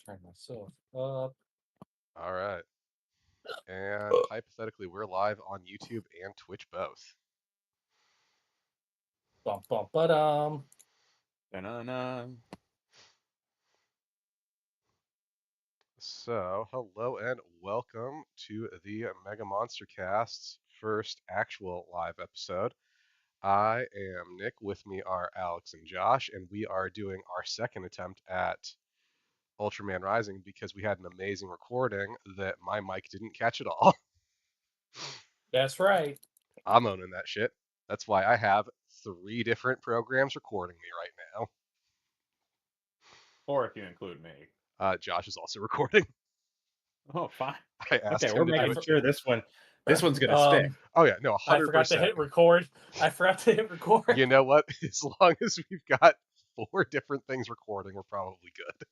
Turn myself up. All right. And hypothetically, we're live on YouTube and Twitch both. Bum bum ba-dum. Da-na-na. So, hello and welcome to the Mega Monster Cast's first actual live episode. I am Nick. With me are Alex and Josh, and we are doing our second attempt at Ultraman Rising because we had an amazing recording that my mic didn't catch at all. That's right. I'm owning that shit. That's why I have 3 different programs recording me right now. Or if you include me. Josh is also recording. Oh, fine. I asked Okay, him we're to do making it. sure this one's gonna stick. Oh yeah, no, I forgot to 100%. hit record. You know what? As long as we've got 4 different things recording, we're probably good.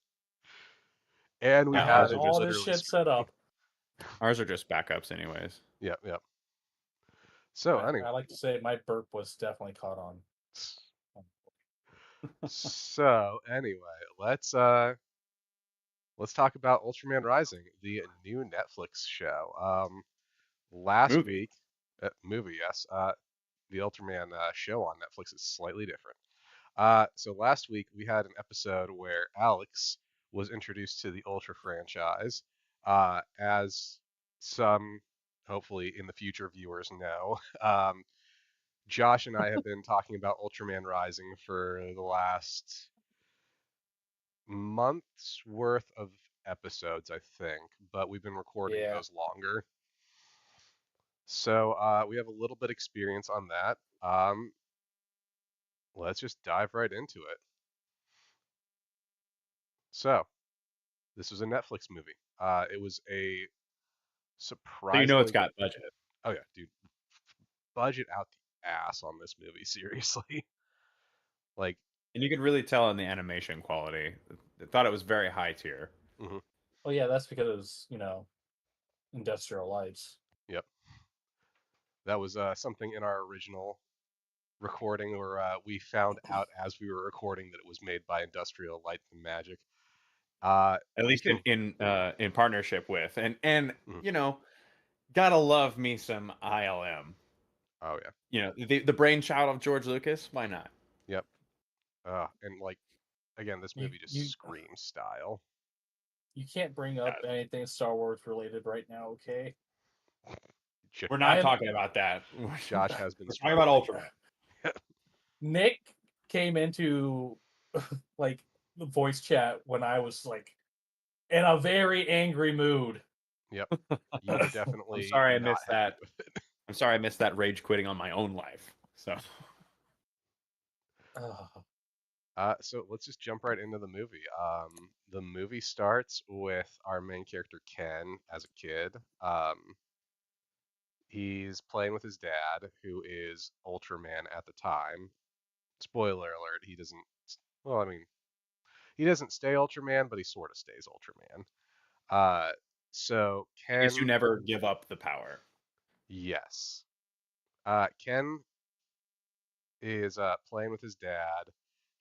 And we Yeah, have ours it are all just this literally shit set screaming. up. ours are just backups, anyways. Yep, yep. So anyway, I like to say my burp was definitely caught on. let's talk about Ultraman Rising, the new Netflix show. Last Movie. week, movie, yes. The Ultraman show on Netflix is slightly different. So last week we had an episode where Alex was introduced to the Ultra franchise. As some, hopefully in the future viewers know, Josh and I have been talking about Ultraman Rising for the last month's worth of episodes, I think, but we've been recording Yeah. those longer. So we have a little bit experience on that. Let's just dive right into it. So, this was a Netflix movie. It was a So you know it's surprisingly got budget. oh yeah, dude, budget out the ass on this movie, seriously. Like, And you could really tell in the animation quality. I thought it was very high tier. mhm, Oh yeah, that's because it was, Industrial Lights. yep. That was something in our original recording where we found out as we were recording that it was made by Industrial Light and Magic. At You least can, in partnership with. And mhm, gotta love me some ILM. oh yeah, The brainchild of George Lucas. Why not? yep. And like again, this You movie just you screams style. you can't bring up anything Star Wars related right now, okay? We're I not am talking about that. Josh has been We're talking about struggling. Ultraman. Nick came into like the voice chat when I was like in a very angry mood. Yep, you were I'm definitely sorry I not missed happy that. with it. I'm sorry I missed that rage quitting on my own life. So Ugh. So let's just jump right into the movie. The movie starts with our main character Ken as a kid. He's playing with his dad, who is Ultraman at the time. Spoiler alert: he doesn't. Well, I mean, he doesn't stay Ultraman, but he sort of stays Ultraman. So I guess you Ken, never give up the power. yes, Ken is playing with his dad.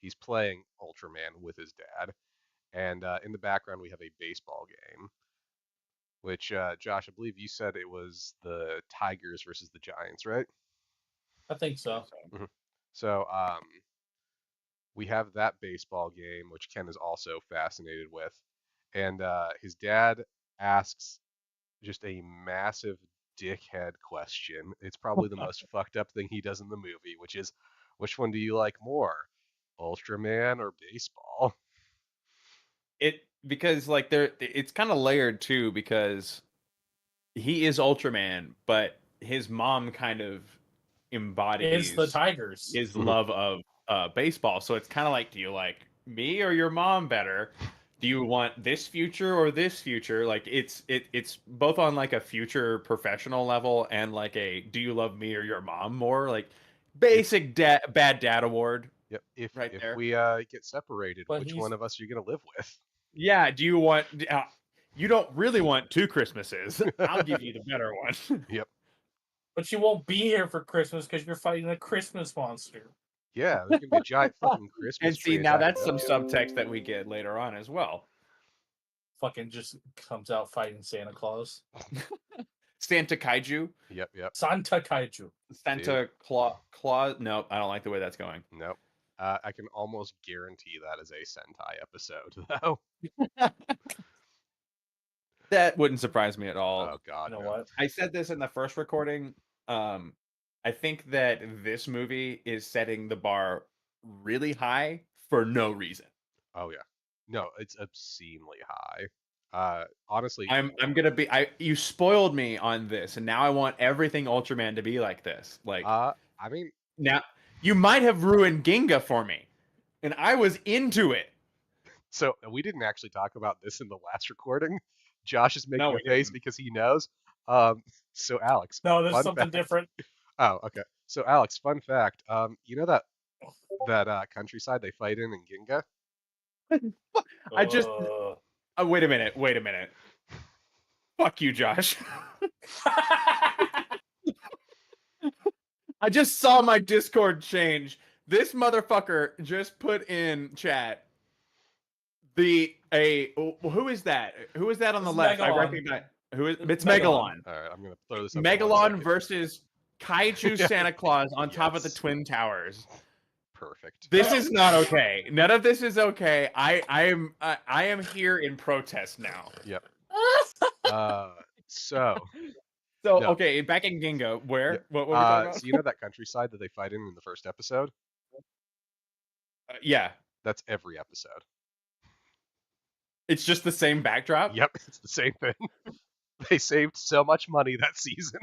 He's playing Ultraman with his dad, and in the background we have a baseball game. Which, Josh, I believe you said it was the Tigers versus the Giants, right? I think so. Mhm. So, we have that baseball game, which Ken is also fascinated with, and his dad asks just a massive dickhead question. It's probably the most fucked up thing he does in the movie, which is, which one do you like more, Ultraman or baseball? It because like it's kind of layered too because he is Ultraman, but his mom kind of Is the embodies Tigers. his Mhm. love of baseball. So it's kind of like, do you like me or your mom better? Do you want this future or this future? Like it's both on like a future professional level and like a do you love me or your mom more? Like If basic bad dad award Yep, right if there. we get separated, But which one of us are you gonna live with? Yeah, do you want you don't really want two Christmases. I'll give you the better one. Yep. but you won't be here for Christmas because you're fighting a Christmas monster. Yeah, there's gonna be a giant fucking Christmas And see, tree now attacking that's some Tokyo. subtext that we get later on as well. Fucking just comes out fighting Santa Claus. Santa Kaiju, Yep. Santa Kaiju. Santa Claus. No, I don't like the way that's going. Nope. I can almost guarantee that is a Sentai episode, though. That wouldn't surprise me at all. Oh God. You know no. what? I said this in the first recording. I think that this movie is setting the bar really high for no reason. Oh yeah. No, it's obscenely high. Honestly, I'm gonna be. You spoiled me on this, and now I want everything Ultraman to be like this. Like I mean, now, you might have ruined Ginga for me, and I was into it. so we didn't actually talk about this in the last recording. Josh is making No, a we face didn't. because he knows. So Alex. No, this fun is something fact- different. Oh, okay. So Alex, fun fact. You know that countryside they fight in Ginga? I just. Uh, Wait a minute. Fuck you, Josh. I just saw my Discord change. This motherfucker just put in chat who is that? Who is that on the It's left? I Megalon. recognize it's Megalon. Megalon. All right, I'm gonna throw this up. in 1 Megalon second. versus Kaiju Yeah. Santa Claus on top of the Yes. Twin Towers. Perfect. This is not okay. None of this is okay. I am here in protest now. Yep. So So No. okay, back in Ginga, where Yeah. what were we talking about? so you know that countryside that they fight in the first episode? Yeah, That's every episode. it's just the same backdrop. Yep, it's the same thing. They saved so much money that season.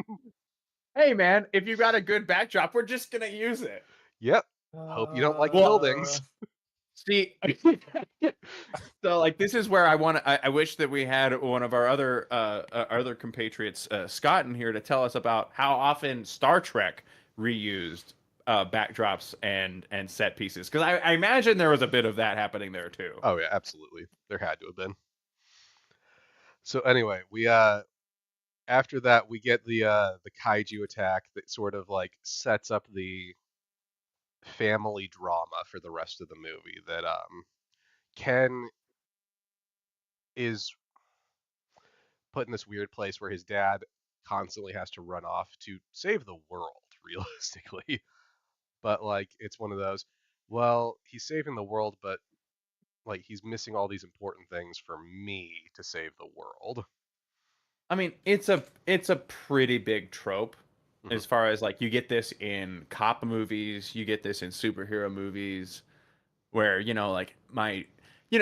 Hey man, if you got a good backdrop, we're just gonna use it. Yep. Hope you don't like Well, buildings. See, so like this is where I wish that we had one of our other compatriots, Scott, in here to tell us about how often Star Trek reused backdrops and set pieces, because I imagine there was a bit of that happening there too. Oh yeah, absolutely. There had to have been. So anyway, we after that we get the kaiju attack that sort of like sets up the family drama for the rest of the movie, that Ken is put in this weird place where his dad constantly has to run off to save the world, realistically. But like it's one of those, well, he's saving the world, but like he's missing all these important things for me to save the world. I mean, it's a pretty big trope, Mhm. as far as like you get this in cop movies, you get this in superhero movies, where like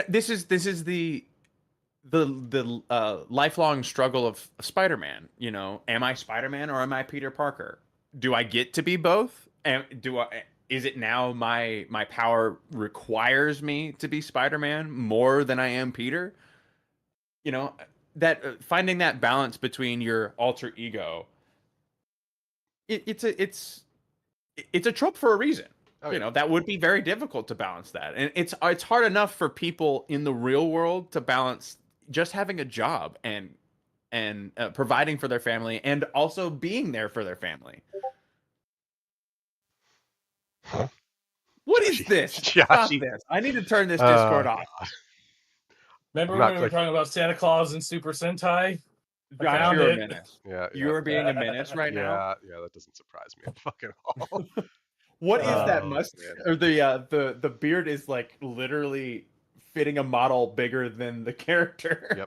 this is the lifelong struggle of Spider-Man. Am I Spider-Man or am I Peter Parker? Do I get to be both? And is it now my power requires me to be Spider-Man more than I am Peter? That finding that balance between your alter ego, it's a trope for a reason. Oh, yeah. That would be very difficult to balance that, and it's hard enough for people in the real world to balance just having a job and providing for their family and also being there for their family. What is this? Stop Joshy. this! I need to turn this Discord off. Remember I'm when not we were clicking. talking about Santa Claus and Super Sentai? Josh, found you're a it. menace. Yeah, You are being a menace right now. yeah, that doesn't surprise me at fucking all. What is that Oh, mustache? man. Or the beard is like literally fitting a model bigger than the character.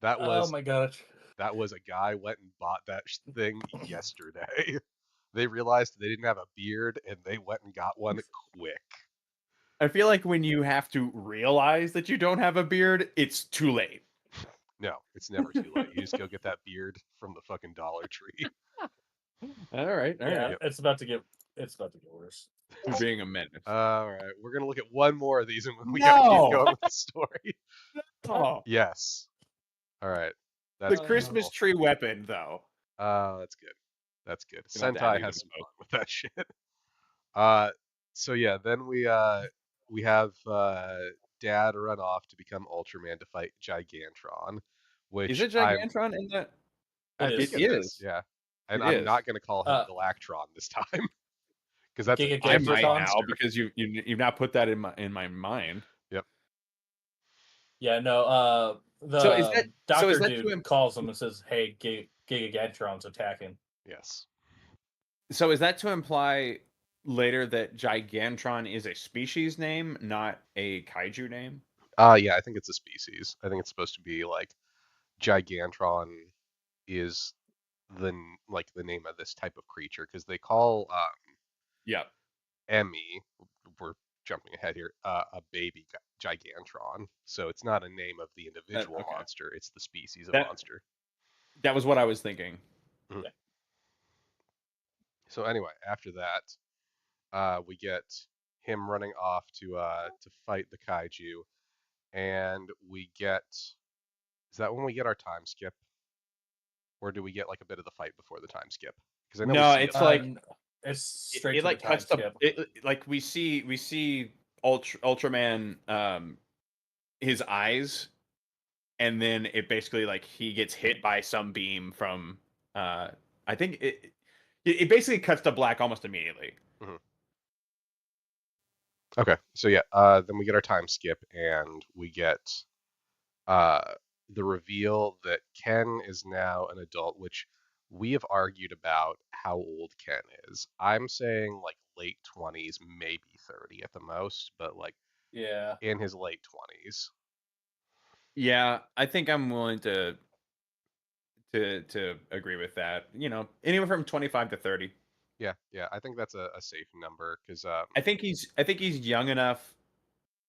That was Oh my gosh. that was a guy went and bought that thing yesterday. They realized they didn't have a beard and they went and got one quick. I feel like when you have to realize that you don't have a beard, it's too late. No, it's never too late. You just go get that beard from the fucking Dollar Tree. All right. Yeah, Yep. it's about to get worse. You're being a menace. All right, we're gonna look at one more of these and we gotta keep No! going with the story. Oh, Yes. All right. the That's Christmas cool. tree weapon, though. That's good. That's good. Gonna have to Sentai add has it some in fun with that shit. So yeah, then we have Dad run off to become Ultraman to fight Gigantron, which Is it I'm- Gigantron in that? I It think is. it is. Yeah. And It I'm is. not gonna call him Uh, Galactron this time. because that's Giga I different might Gantron? now monster. because you've now put that in my mind. Yeah, no. So is The is doctor that to dude calls him and says, "Hey, Giga Gantron's attacking." Yes. So is that to imply later that Gigantron is a species name, not a kaiju name? Yeah, I think it's a species. I think it's supposed to be like Gigantron is like the name of this type of creature because they call Yeah. Emmy, we're jumping ahead here, a baby Gigantron. So it's not a name of the individual Okay. monster, it's the species of That monster. that was what I was thinking. Mhm. So anyway, after that, we get him running off to fight the kaiju, and we get, is that when we get our time skip, or do we get like a bit of the fight before the time skip? Because I know we No, see it's it. like It's straight it to the like time cuts the skip. like we see Ultraman his eyes, and then it basically like he gets hit by some beam from I think it basically cuts to black almost immediately. Mhm. Okay, so yeah, then we get our time skip, and we get uh, the reveal that Ken is now an adult, which we have argued about how old Ken is. I'm saying like late 20s, maybe 30 at the most, but like Yeah. in his late 20s. Yeah, I think I'm willing to agree with that. Anywhere from 25 to 30. Yeah, yeah, I think that's a safe number because I think he's young enough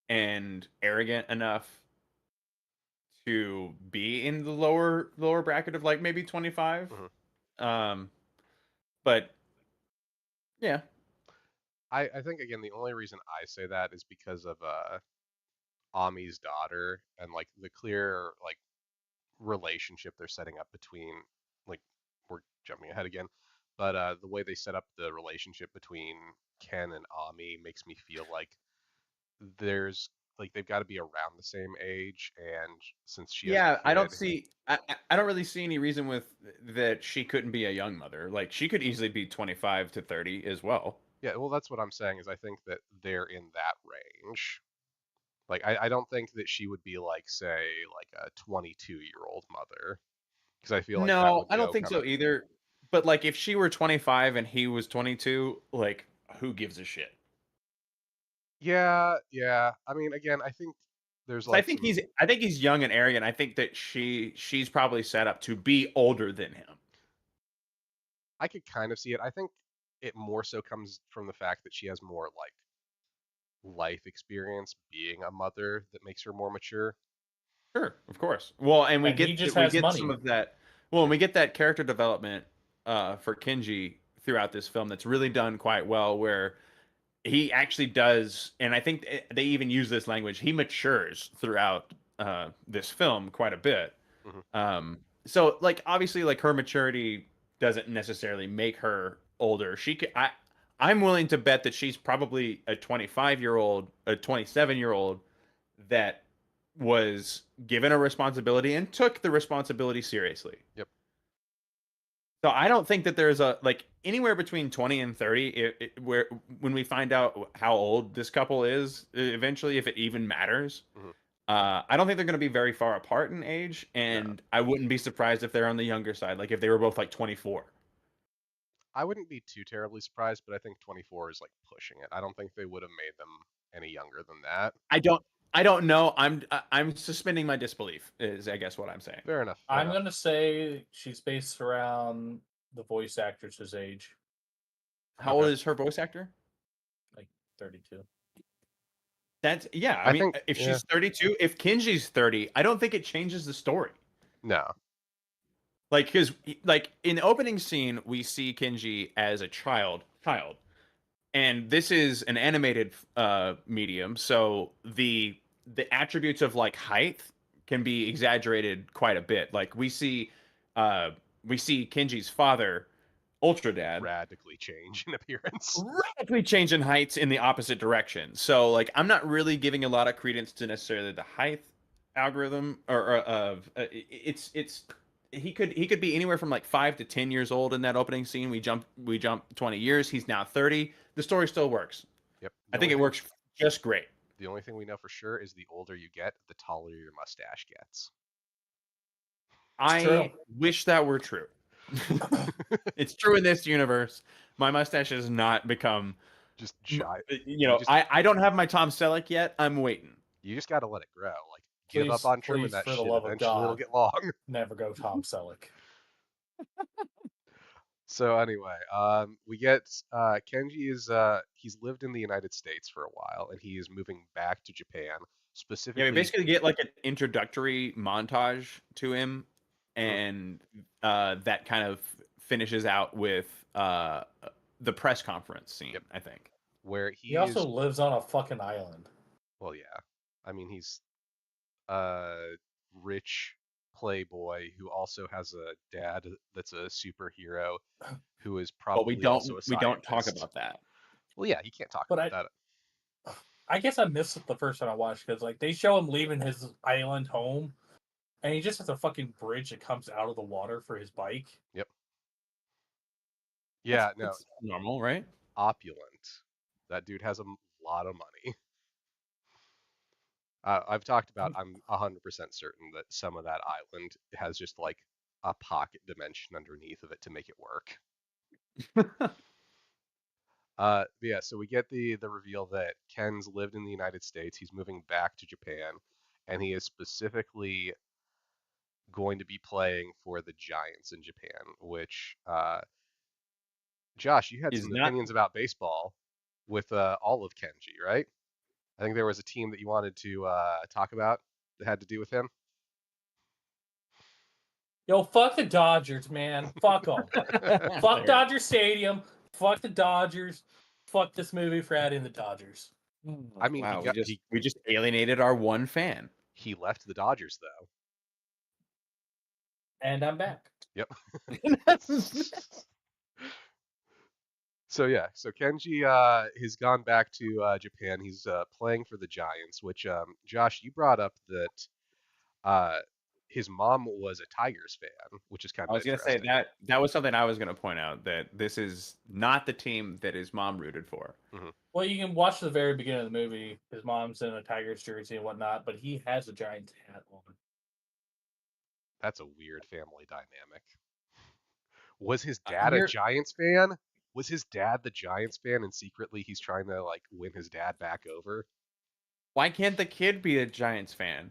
and arrogant enough to be in the lower bracket of like maybe 25. Mhm. Um, but yeah, I think again the only reason I say that is because of Ami's daughter and like the clear like relationship they're setting up between, like, we're jumping ahead again, but the way they set up the relationship between Ken and Ami makes me feel like there's like they've got to be around the same age, and since she has yeah. a kid, I don't really see any reason with that she couldn't be a young mother. Like she could easily be 25 to 30 as well. yeah, well that's what I'm saying is I think that they're in that range. Like I don't think that she would be like say like a 22-year-old mother because I feel like that No, would I don't go think kind of. so either. But like if she were 25 and he was 22, like who gives a shit? Yeah, yeah. I mean, again, I think there's So like some. I think he's young and arrogant. I think that she's probably set up to be older than him. I could kind of see it. I think it more so comes from the fact that she has more like life experience being a mother that makes her more mature. Sure, of course. Well, and And he just we has get some money. of that. Well, and we get that character development for Kenji throughout this film that's really done quite well, where he actually does, and I think they even use this language. He matures throughout this film quite a bit. Hmm. So like obviously like her maturity doesn't necessarily make her older. I'm willing to bet that she's probably a 25-year-old, a 27-year-old that was given a responsibility and took the responsibility seriously. Yep. So I don't think that there's a like anywhere between 20 and 30 where when we find out how old this couple is eventually if it even matters. Hmm. I don't think they're going to be very far apart in age, No, and I wouldn't be surprised if they're on the younger side, like if they were both like 24. I wouldn't be too terribly surprised, but I think 24 is like pushing it. I don't think they would have made them any younger than that. I don't I don't know. I'm suspending my disbelief is I guess what I'm saying. Fair enough. Fair I'm enough. gonna say she's based around the voice actress's age, How old Okay. is her voice actor? like 32. That's yeah. I I mean, think if yeah. she's 32, if Kenji's 30, I don't think it changes the story. No. Like, because like in the opening scene, we see Kenji as a child, and this is an animated medium, so the attributes of like height can be exaggerated quite a bit. Like we see Kenji's father, Ultra Dad, Radically change in appearance. radically change in heights in the opposite direction. So like I'm not really giving a lot of credence to necessarily the height algorithm or of it's he could be anywhere from like 5 to 10 years old in that opening scene. We jump 20 years. He's now 30. the story still works. Yep. I think it works just great. The only thing we know for sure is the older you get, the taller your mustache gets. I true. wish that were true. It's true in this universe. My mustache has not become Just giant. I don't have my Tom Selleck yet. I'm waiting. You just got to let it grow. Like, give up Please, on trimming please, that for the shit. love of Eventually, it'll God. get long. Never go Tom Selleck. So anyway, we get Kenji is he's lived in the United States for a while, and he is moving back to Japan specifically. Yeah, we basically get like an introductory montage to him, and that kind of finishes out with the press conference scene. Yep. I think where He also lives on a fucking island. Well, yeah. I mean, he's a rich playboy who also has a dad that's a superhero who is probably also a scientist. we don't talk about that. Well, yeah, you can't talk about that. I guess I missed it the first time I watched because like they show him leaving his island home, and he just has a fucking bridge that comes out of the water for his bike. Yep. Yeah, That's normal, right? Opulent. That dude has a lot of money. I've talked about. I'm 100% certain that some of that island has just like a pocket dimension underneath of it to make it work. Yeah, so we get the reveal that Ken's lived in the United States. He's moving back to Japan, and he is specifically going to be playing for the Giants in Japan. Which, Josh, you had some opinions about baseball with all of Kenji, right? I think there was a team that you wanted to talk about that had to do with him. Yo, fuck the Dodgers, man. Fuck them. Fuck Dodger Stadium. Fuck the Dodgers. Fuck this movie for adding the Dodgers. I mean, wow, we just alienated our one fan. He left the Dodgers, though. And I'm back. Yep. So yeah, so Kenji has gone back to Japan. He's playing for the Giants, which Josh, you brought up that his mom was a Tigers fan, which is kind of. I was going to say that was something I was going to point out, that this is not the team that his mom rooted for. Mm-hmm. Well, you can watch the very beginning of the movie. His mom's in a Tigers jersey and whatnot, but he has a Giants hat on. That's a weird family dynamic. Was his dad a Giants fan? Was his dad the Giants fan, and secretly he's trying to like win his dad back over? Why can't the kid be a Giants fan?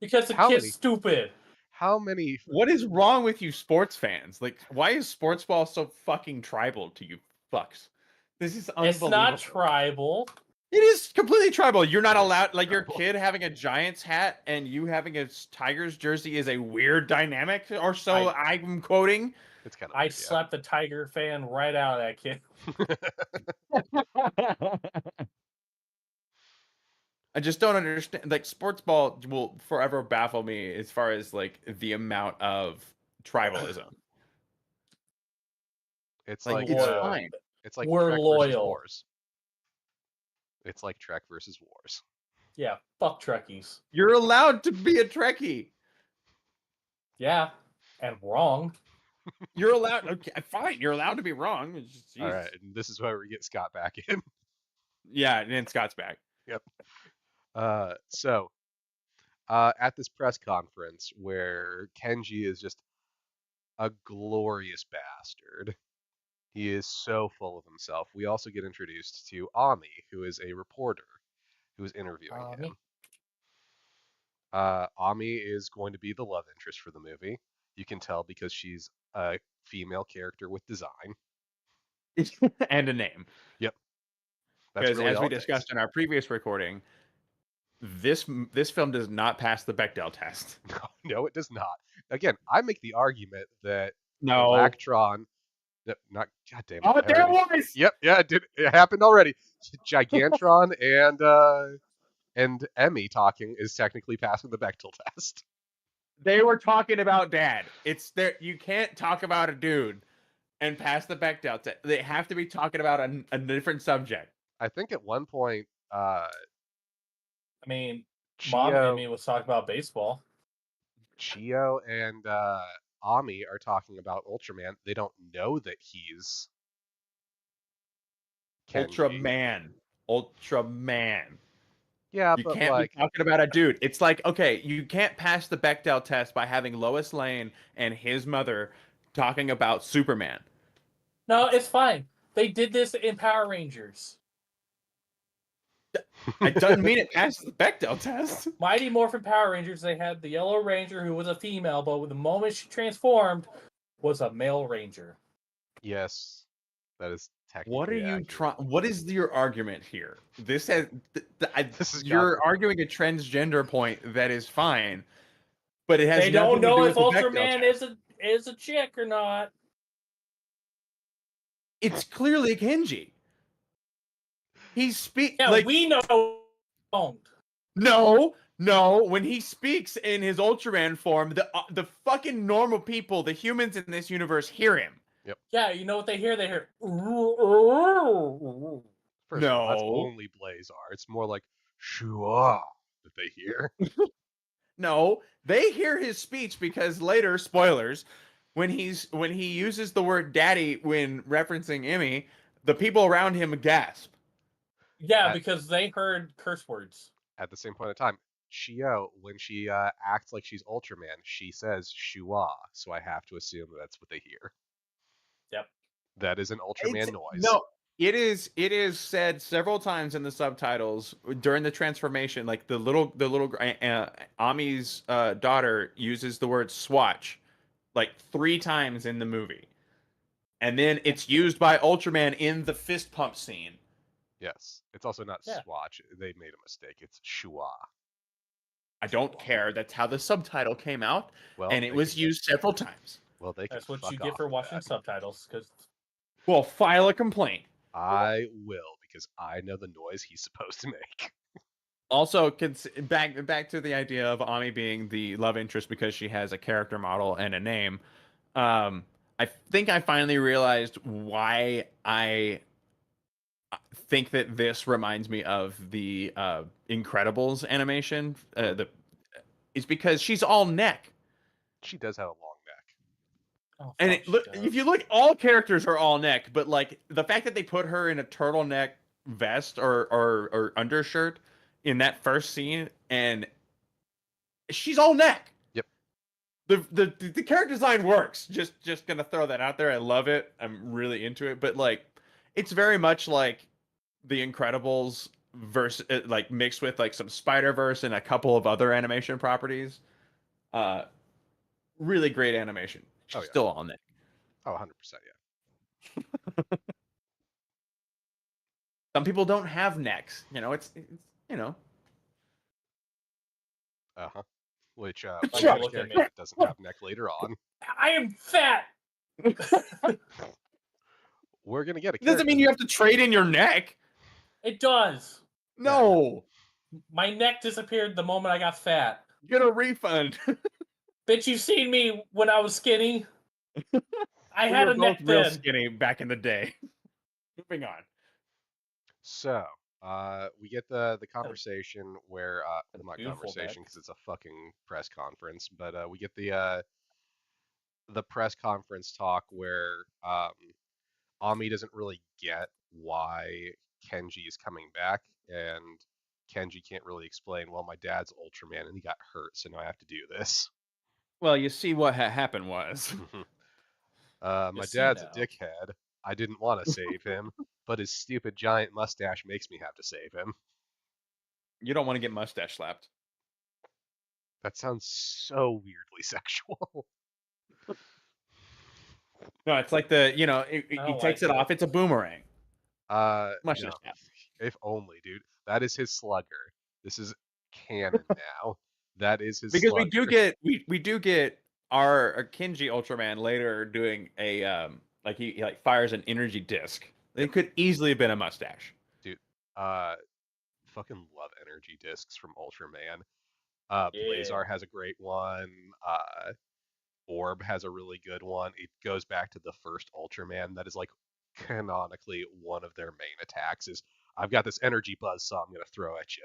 Because the kid's stupid. How many? What is wrong with you sports fans? Like, why is sports ball so fucking tribal to you fucks? This is unbelievable. It's not tribal. It is completely tribal. You're not allowed, like, your kid having a Giants hat and you having a Tigers jersey is a weird dynamic, or so I'm quoting. It's kind of. I slapped the Tiger fan right out of that kid. I just don't understand. Like, sports ball will forever baffle me as far as like the amount of tribalism. It's like it's fine. It's like we're Trek loyal. Wars. It's like Trek versus Wars. Yeah, fuck Trekkies. You're allowed to be a Trekkie. Yeah, and wrong. You're allowed. Okay, fine. You're allowed to be wrong. Just, all right, and this is why we get Scott back in. Yeah, and then Scott's back. Yep. So at this press conference where Kenji is just a glorious bastard. He is so full of himself. We also get introduced to Ami, who is a reporter who is interviewing him. Ami is going to be the love interest for the movie. You can tell because she's a female character with design. And a name. Yep. Because really as we discussed in our previous recording, this film does not pass the Bechdel test. No, it does not. Again, I make the argument that Galactron. Not goddamn. Oh, there it was. Yep, yeah, it did. It happened already. Gigantron and Emmy talking is technically passing the Bechdel test. They were talking about Dad. It's there. You can't talk about a dude and pass the Bechdel test. They have to be talking about a different subject. I think at one point, I mean, Mom and me was talking about baseball. Chio and Ami are talking about Ultraman. They don't know that he's Ultraman. Yeah, You but can't be talking about a dude. It's like, okay, you can't pass the Bechdel test by having Lois Lane and his mother talking about Superman. No, it's fine. They did this in Power Rangers. It doesn't mean it passes the Bechdel test. Mighty Morphin Power Rangers, they had the Yellow Ranger who was a female, but the moment she transformed, was a male ranger. Yes, that is technically What are you accurate. trying? What is your argument here? This has This is you're goddamn- arguing a transgender point that is fine, but it has They don't nothing to know do if with the Bechdel Ultraman test. is a chick or not. It's clearly Kenji. He's Yeah, like we know. Don't. no. When he speaks in his Ultraman form, the fucking normal people, the humans in this universe, hear him. Yeah, you know what they hear? They hear. First of all, that's No. only Blazar. It's more like Shua that they hear. No, they hear his speech because later, spoilers, when he uses the word "daddy" when referencing Emmy, the people around him gasp. Yeah, At- because they heard curse words. At the same point in time, Shio, when she acts like she's Ultraman, she says Shua, so I have to assume that's what they hear. Yep. That is an Ultraman noise. No, it is said several times in the subtitles during the transformation. Like the little Ami's daughter uses the word swatch like 3 times in the movie, and then it's used by Ultraman in the fist pump scene. Yes, it's also not Yeah. Swatch. They made a mistake. It's Shua. I don't care. That's how the subtitle came out, Well, and it they was can- used several times. Well, they can That's what fuck you get off for with watching that. subtitles. Because Well, file a complaint. I will, because I know the noise he's supposed to make. Also, back to the idea of Ami being the love interest because she has a character model and a name. I think I finally realized why I think that this reminds me of the Incredibles animation. It's because she's all neck, She does have a long neck. oh, and fuck, she look, does. if you look, all characters are all neck. But like the fact that they put her in a turtleneck vest or undershirt in that first scene, and she's all neck. Yep. The character design works. Just gonna throw that out there. I love it. I'm really into it. But like, it's very much like the Incredibles versus like mixed with like some Spider-Verse and a couple of other animation properties. Really great animation. She's Oh, yeah. still on it. Oh, 100%, yeah. Some people don't have necks. It's Uh-huh. Which, Like, Flash look at me. character doesn't have neck later on. I am fat. We're gonna get a It doesn't mean character- you have to trade in your neck. It does. No, My neck disappeared the moment I got fat. get a refund. Bitch, you've seen me when I was skinny. I We had were a neck both real then. skinny back in the day. Moving on. So, we get the conversation where well, not Beautiful conversation neck. because it's a fucking press conference, but we get the press conference talk where Ami doesn't really get why Kenji is coming back, and Kenji can't really explain. Well, my dad's Ultraman and he got hurt, so now I have to do this. Well, you see what happened was. My see dad's a now. dickhead. I didn't want to save him, but his stupid giant mustache makes me have to save him. You don't want to get mustache slapped. That sounds so weirdly sexual. No, it's like he don't takes like it it. off. It's a boomerang. Mustache No. slap. If only, dude. That is his slugger. This is canon now. That is his Because slugger. we do get our Kenji Ultraman later doing a like he like fires an energy disc. It could easily have been a mustache. Dude, fucking love energy discs from Ultraman. Yeah. Blazar has a great one. Orb has a really good one. It goes back to the first Ultraman. That is like canonically one of their main attacks is I've got this energy buzzsaw I'm gonna throw at you.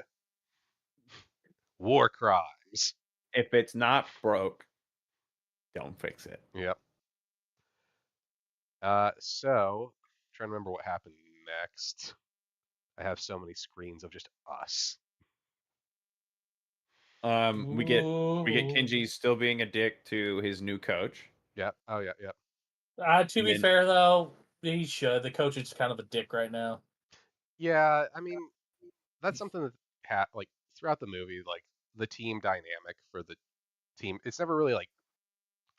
War crimes. If it's not broke, don't fix it. Yep. So trying to remember what happened next? I have so many screens of just us. We get Ooh. Kenji still being a dick to his new coach. Yep. Oh yeah. Yep. To And be then- fair, though, he should. The coach is kind of a dick right now. Yeah. I mean, that's something that like throughout the movie, like the team dynamic for the team, it's never really like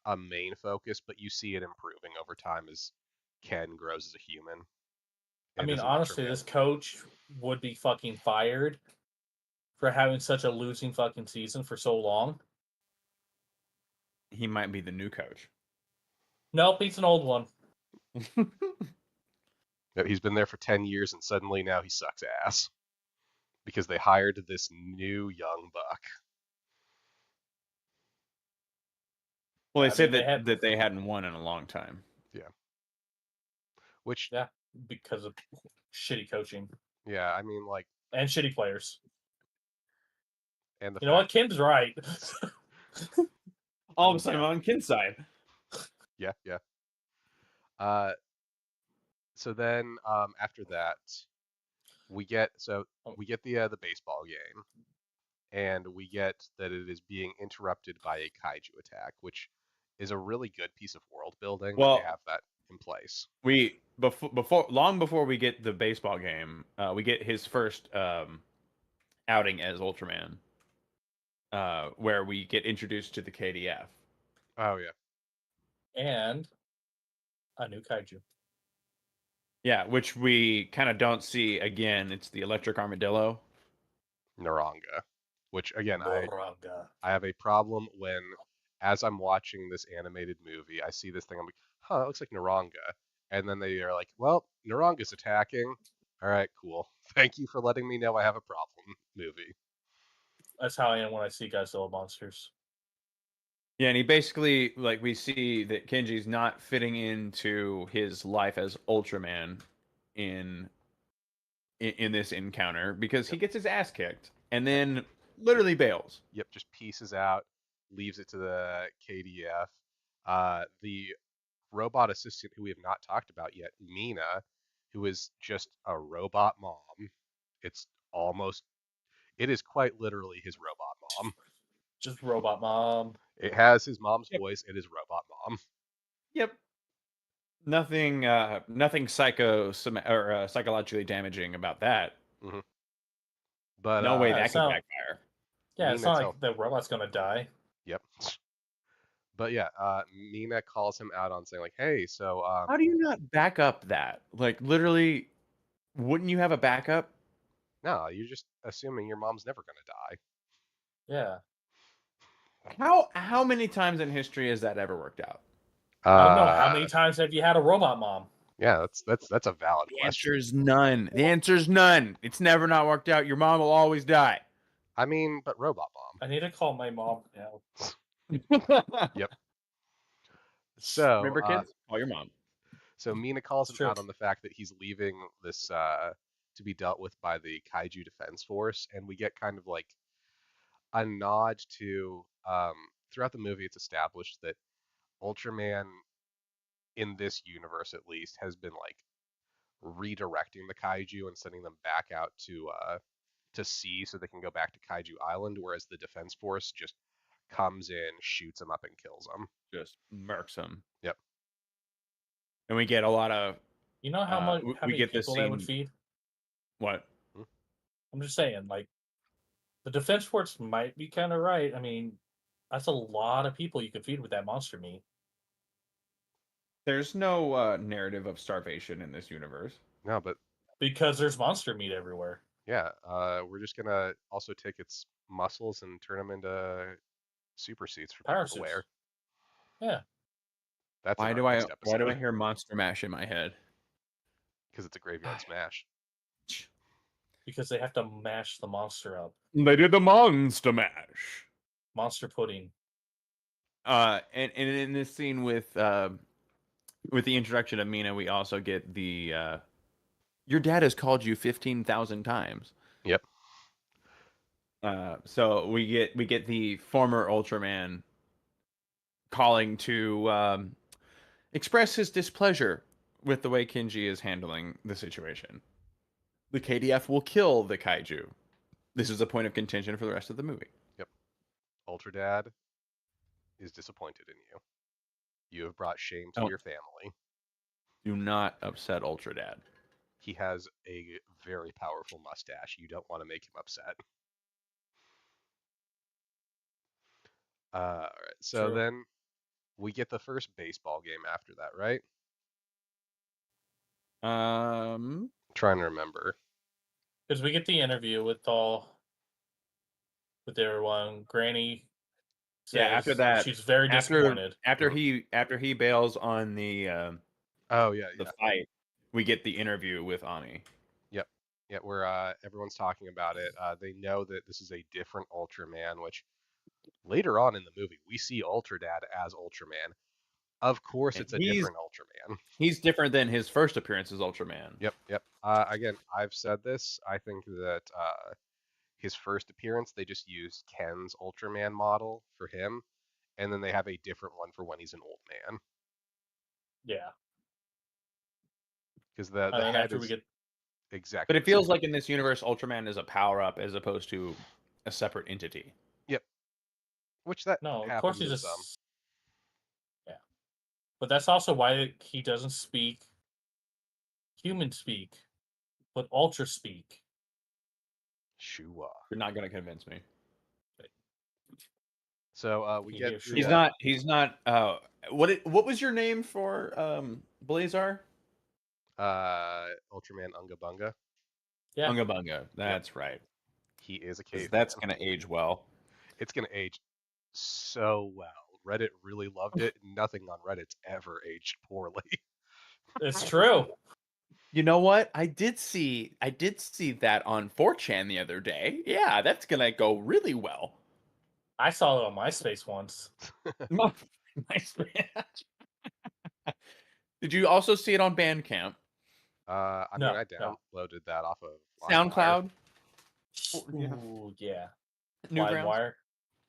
a main focus, but you see it improving over time as Ken grows as a human. I and mean, as an honestly, Ultraman. this coach would be fucking fired for having such a losing fucking season for so long. He might be the new coach. Nope, he's an old one. He's been there for 10 years and suddenly now he sucks ass because they hired this new young buck. Well, they I said mean, that they hadn't won in a long time. Which, Yeah, because of shitty coaching yeah, I mean, like, and shitty players. and the You know what? fact, Kim's right. All of a sudden, I'm on Ken's side. yeah. So then after that, we get the baseball game, and we get that it is being interrupted by a kaiju attack, which is a really good piece of world building that Well- they have that in place. We long before we get the baseball game, we get his first outing as Ultraman, where we get introduced to the KDF. Oh yeah, And a new kaiju. Yeah, which we kind of don't see again. It's the electric armadillo. Naranga, which again Boranga. I have a problem when, as I'm watching this animated movie, I see this thing. I'm like, huh, that looks like Naranga. And then they are like, well, Naranga's attacking. All right, cool. Thank you for letting me know I have a problem, movie. That's how I am when I see Godzilla monsters. Yeah, and he basically we see that Kenji's not fitting into his life as Ultraman in this encounter because he gets his ass kicked and then literally bails. Yep, just pieces out, leaves it to the KDF. The robot assistant who we have not talked about yet, Mina, who is just a robot mom. It is quite literally his robot mom. Just robot mom. It has his mom's Yep. voice. It is robot mom. Yep. Nothing psychologically damaging about that. But No way Yeah, that it's could not- backfire. Yeah, it's Mina not tell- like the robot's gonna die. Yep. But yeah, Mina calls him out on saying like, "Hey, so How do you not back up that? Like literally, wouldn't you have a backup? no, you're just assuming your mom's never gonna die." Yeah. How many times in history has that ever worked out? I don't know. How many times have you had a robot mom? Yeah, that's a valid The question. answer is none. The answer is none. It's never not worked out. Your mom will always die. I mean, but robot mom. I need to call my mom now. So Remember, kids? Call your mom. So Mina calls him It's true. out on the fact that he's leaving this to be dealt with by the Kaiju Defense Force, and we get kind of like a nod to throughout the movie. It's established that Ultraman, in this universe at least, has been like redirecting the Kaiju and sending them back out to sea so they can go back to Kaiju Island, whereas the Defense Force just comes in, shoots them up, and kills them. Just murks him. Yep. And we get a lot of You know how much? we How many get this people that would scene- feed? what? I'm just saying, like, the defense force might be kind of right. I mean, that's a lot of people you could feed with that monster meat. There's no narrative of starvation in this universe. No, but Because there's monster meat everywhere. yeah, we're just gonna also take its muscles and turn them into super suits for Power people to wear. suits. Yeah. That's Why in do our I next episode, hear Monster Mash in my head? because it's a graveyard smash. Because they have to mash the monster up. They did the Monster Mash. Monster pudding. And in this scene with the introduction of Mina, we also get the your dad has called you 15,000 times. Yep. So we get the former Ultraman calling to express his displeasure with the way Kinji is handling the situation. The KDF will kill the kaiju. This is a point of contention for the rest of the movie. Ultra Dad is disappointed in you. You have brought shame to Oh. your family. Do not upset Ultra Dad. He has a very powerful mustache. You don't want to make him upset. All right. So True. then we get the first baseball game after that, right? Trying to remember. Because we get the interview with everyone. Granny says Yeah, after that, she's very disappointed. after he bails on the Oh yeah, the yeah. fight, we get the interview with Ami. Yeah, where everyone's talking about it. They know that this is a different Ultraman, which later on in the movie we see Ultra Dad as Ultraman. Of course, And it's a he's- different Ultraman. He's different than his first appearance as Ultraman. Yep. Again, I've said this. I think that his first appearance, they just used Ken's Ultraman model for him, and then they have a different one for when he's an old man. Yeah. Because the And then head after is we get exactly. But it the same. feels like in this universe, Ultraman is a power up as opposed to a separate entity. Which that no, of happens course he in just some. Yeah. But that's also why he doesn't speak human speak, but ultra speak. Shua. You're not gonna convince me. So we He get is the, Shua. He's not. What was your name for Blazar? Ultraman Unga Bunga. Yeah. Unga Bunga. That's right. He is a 'Cause caveman. that's gonna age well. It's gonna age so well. Reddit really loved it. Nothing on Reddit's ever aged poorly. It's true. You know what? I did see that on 4chan the other day. Yeah, that's gonna go really well. I saw it on MySpace once. Did you also see it on Bandcamp? I No, mean, I no. downloaded that off of SoundCloud? Ooh, yeah. Newgrounds?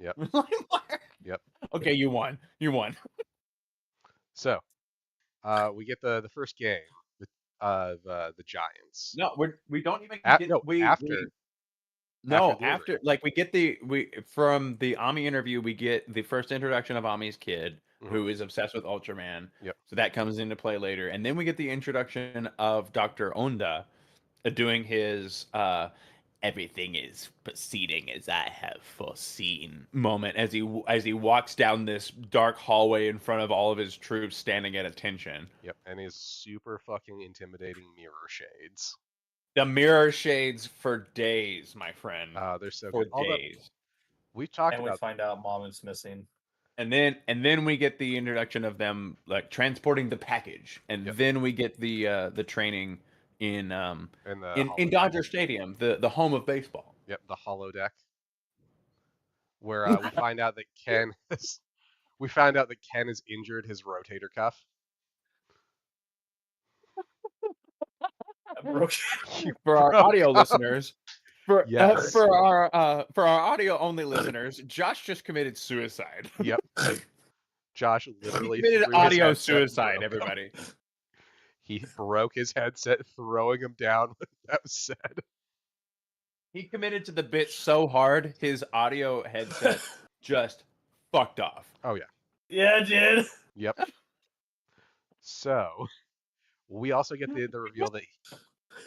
LimeWire. LimeWire? Yep. Okay, you won. You won. So, we get the first game of the Giants. No, we don't even After after like we get from the Ami interview, we get the first introduction of Ami's kid, who is obsessed with Ultraman. Yep. So that comes into play later, and then we get the introduction of Dr. Onda doing his everything is proceeding as I have foreseen moment as he walks down this dark hallway in front of all of his troops standing at attention. Yep, and his super fucking intimidating mirror shades. The mirror shades for days, my friend. They're so for good. days. We've talked And about we find out Mom is missing. And then we get the introduction of them like transporting the package, and then we get the training in Dodger Stadium, the home of baseball. Yep, the holodeck, where we find out that Ken has injured his rotator cuff. For our audio listeners, for Yes. our audio only listeners, Josh just committed suicide. Yep. Josh literally He committed threw his audio headset and suicide, broke him. everybody. He broke his headset, throwing him down. That was sad. He committed to the bit so hard, his audio headset just fucked off. Oh yeah. Yeah, it did. Yep. So, we also get the reveal that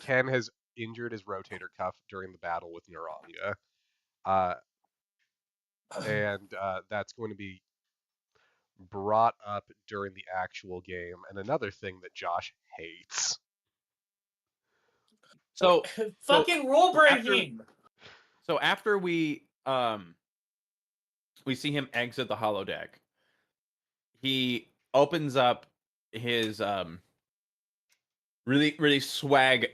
Ken has injured his rotator cuff during the battle with Naranga. And that's going to be brought up during the actual game. And another thing that Josh hates. So fucking rule breaking. So after we see him exit the holodeck, he opens up his really swag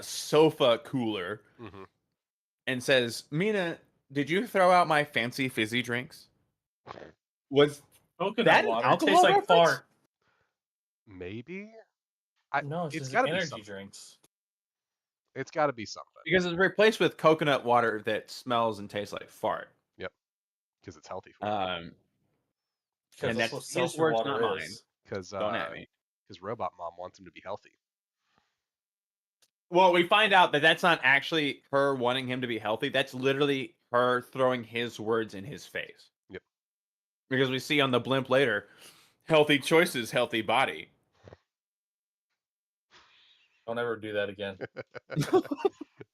sofa cooler and says, "Mina, did you throw out my fancy fizzy drinks?" Was coconut that water? alcohol It tastes like reference? fart. Maybe. No, it's it's got to be energy something. drinks. It's got to be something. Because it's replaced with coconut water that smells and tastes like fart. Yep. Because it's healthy for you. And that's what his seltzer words, water not mine. Because Don't at me. because Robot Mom wants him to be healthy. Well, we find out that that's not actually her wanting him to be healthy. That's literally her throwing his words in his face. Yep. Because we see on the blimp later, healthy choices, healthy body. Don't ever do that again.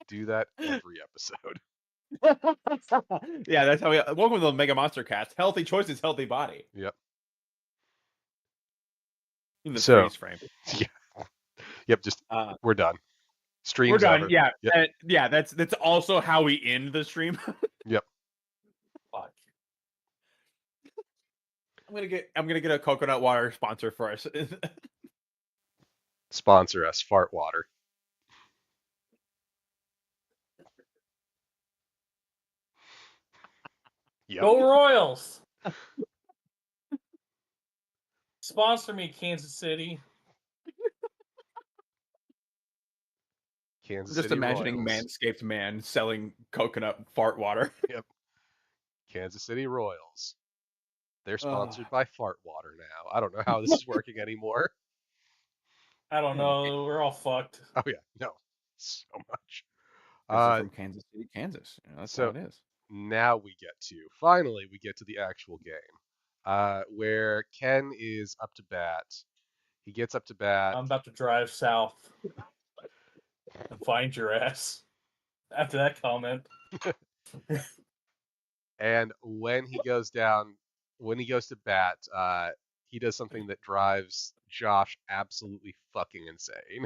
Do that every episode. Yeah, that's how we. Welcome to the Mega Monster Cast. Healthy choices, healthy body. Yep. In the So- freeze frame. Yep. Just we're done. Stream's We're done. over. Yeah, Yep. yeah. That's also how we end the stream. Yep. Fuck. I'm gonna get a coconut water sponsor for us. Sponsor us, Fart Water. Yep. Go Royals! Sponsor me, Kansas City. Kansas Just City imagining Royals. Manscaped man selling coconut fart water. Kansas City Royals. They're Ugh. sponsored by Fart Water now. I don't know how this is working anymore. I don't know. We're all fucked. Oh yeah, no, so much. This is from Kansas City, Kansas. You know, that's so- how it is. Now we get to the actual game, where Ken is up to bat. He gets up to bat. I'm about to drive south and find your ass. After that comment. And when he goes to bat, he does something that drives Josh absolutely fucking insane.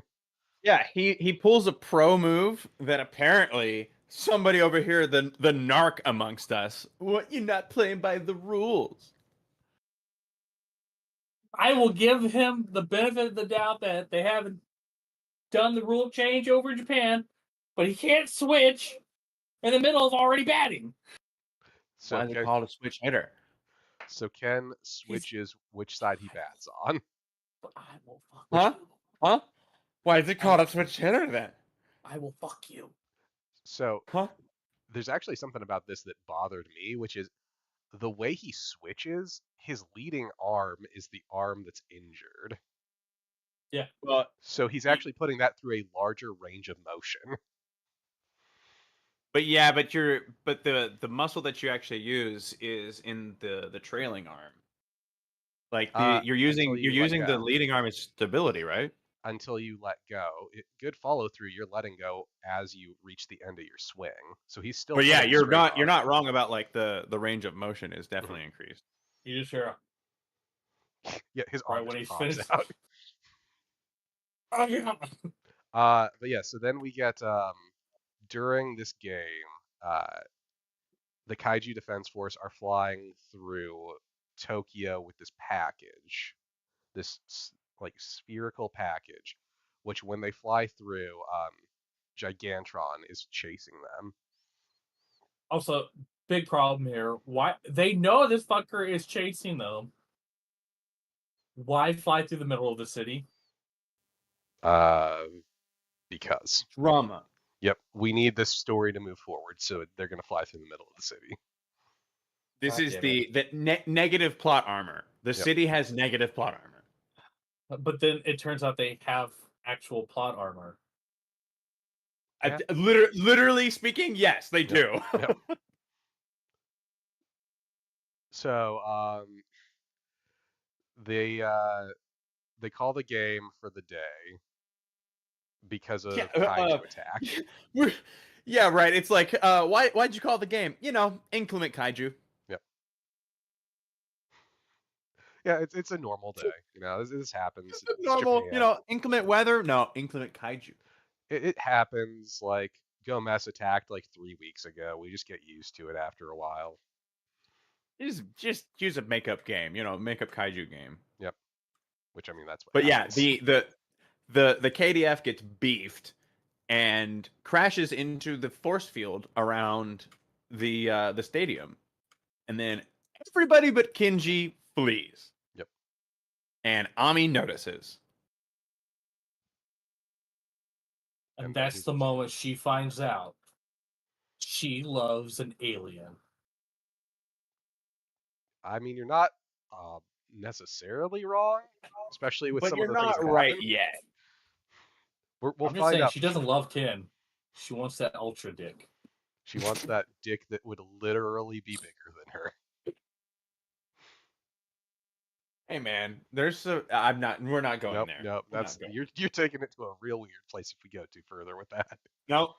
Yeah, he pulls a pro move that apparently somebody over here, the narc amongst us, what, you're not playing by the rules. I will give him the benefit of the doubt that they haven't done the rule change over in Japan, but he can't switch in the middle of already batting. So Why is it Ken, called a switch hitter? so Ken switches which side he bats on. But I will fuck Huh? you. Huh? Why is it called a switch hitter then? I will fuck you. So Huh? there's actually something about this that bothered me, which is the way he switches, his leading arm is the arm that's injured. Well, So he's actually putting that through a larger range of motion. but the muscle that you actually use is in the trailing arm. Like you're using until you let the go. leading arm as stability, right? Until you let go. Good follow through, you're letting go as you reach the end of your swing. So he's still. But yeah, putting you're straight not arm. wrong about like the range of motion is definitely increased. You just hear Yeah, his right arm when just he's pops finished. out. Oh yeah. But yeah, so then we get during this game, the Kaiju Defense Force are flying through Tokyo with this package, this like spherical package, which when they fly through, Gigantron is chasing them. Also, big problem here. Why they know this fucker is chasing them? Why fly through the middle of the city? Because Drama. yep, we need this story to move forward, so they're gonna fly through the middle of the city. This God is damn the negative plot armor. The Yep. city has negative plot armor. But then it turns out they have actual plot armor. Yeah. Literally speaking, yes, they do. Yep. So they call the game for the day because of Yeah, kaiju attack. Yeah, right. It's like, why'd you call the game? You know, inclement kaiju. Yeah, it's a normal day. You know, this happens. It's Normal, Japan. inclement weather. No, inclement kaiju. It happens. Like Gomez attacked like 3 weeks ago. We just get used to it after a while. Just use a makeup game. Makeup kaiju game. Which I mean, that's what. But yeah, happens. the KDF gets beefed and crashes into the force field around the stadium, and then everybody but Kinji flees. Yep. And Ami notices. And And that's he's- the moment she finds out she loves an alien. I mean, you're not necessarily wrong, especially with But some you're of the things not that right happen. yet. We'll I'm just find saying out. she for doesn't sure. love Ken. She wants that ultra dick. She wants that dick that would literally be bigger than her. Hey man, we're not going Nope, there. nope. We're not going. You're taking it to a real weird place if we go too further with that. No.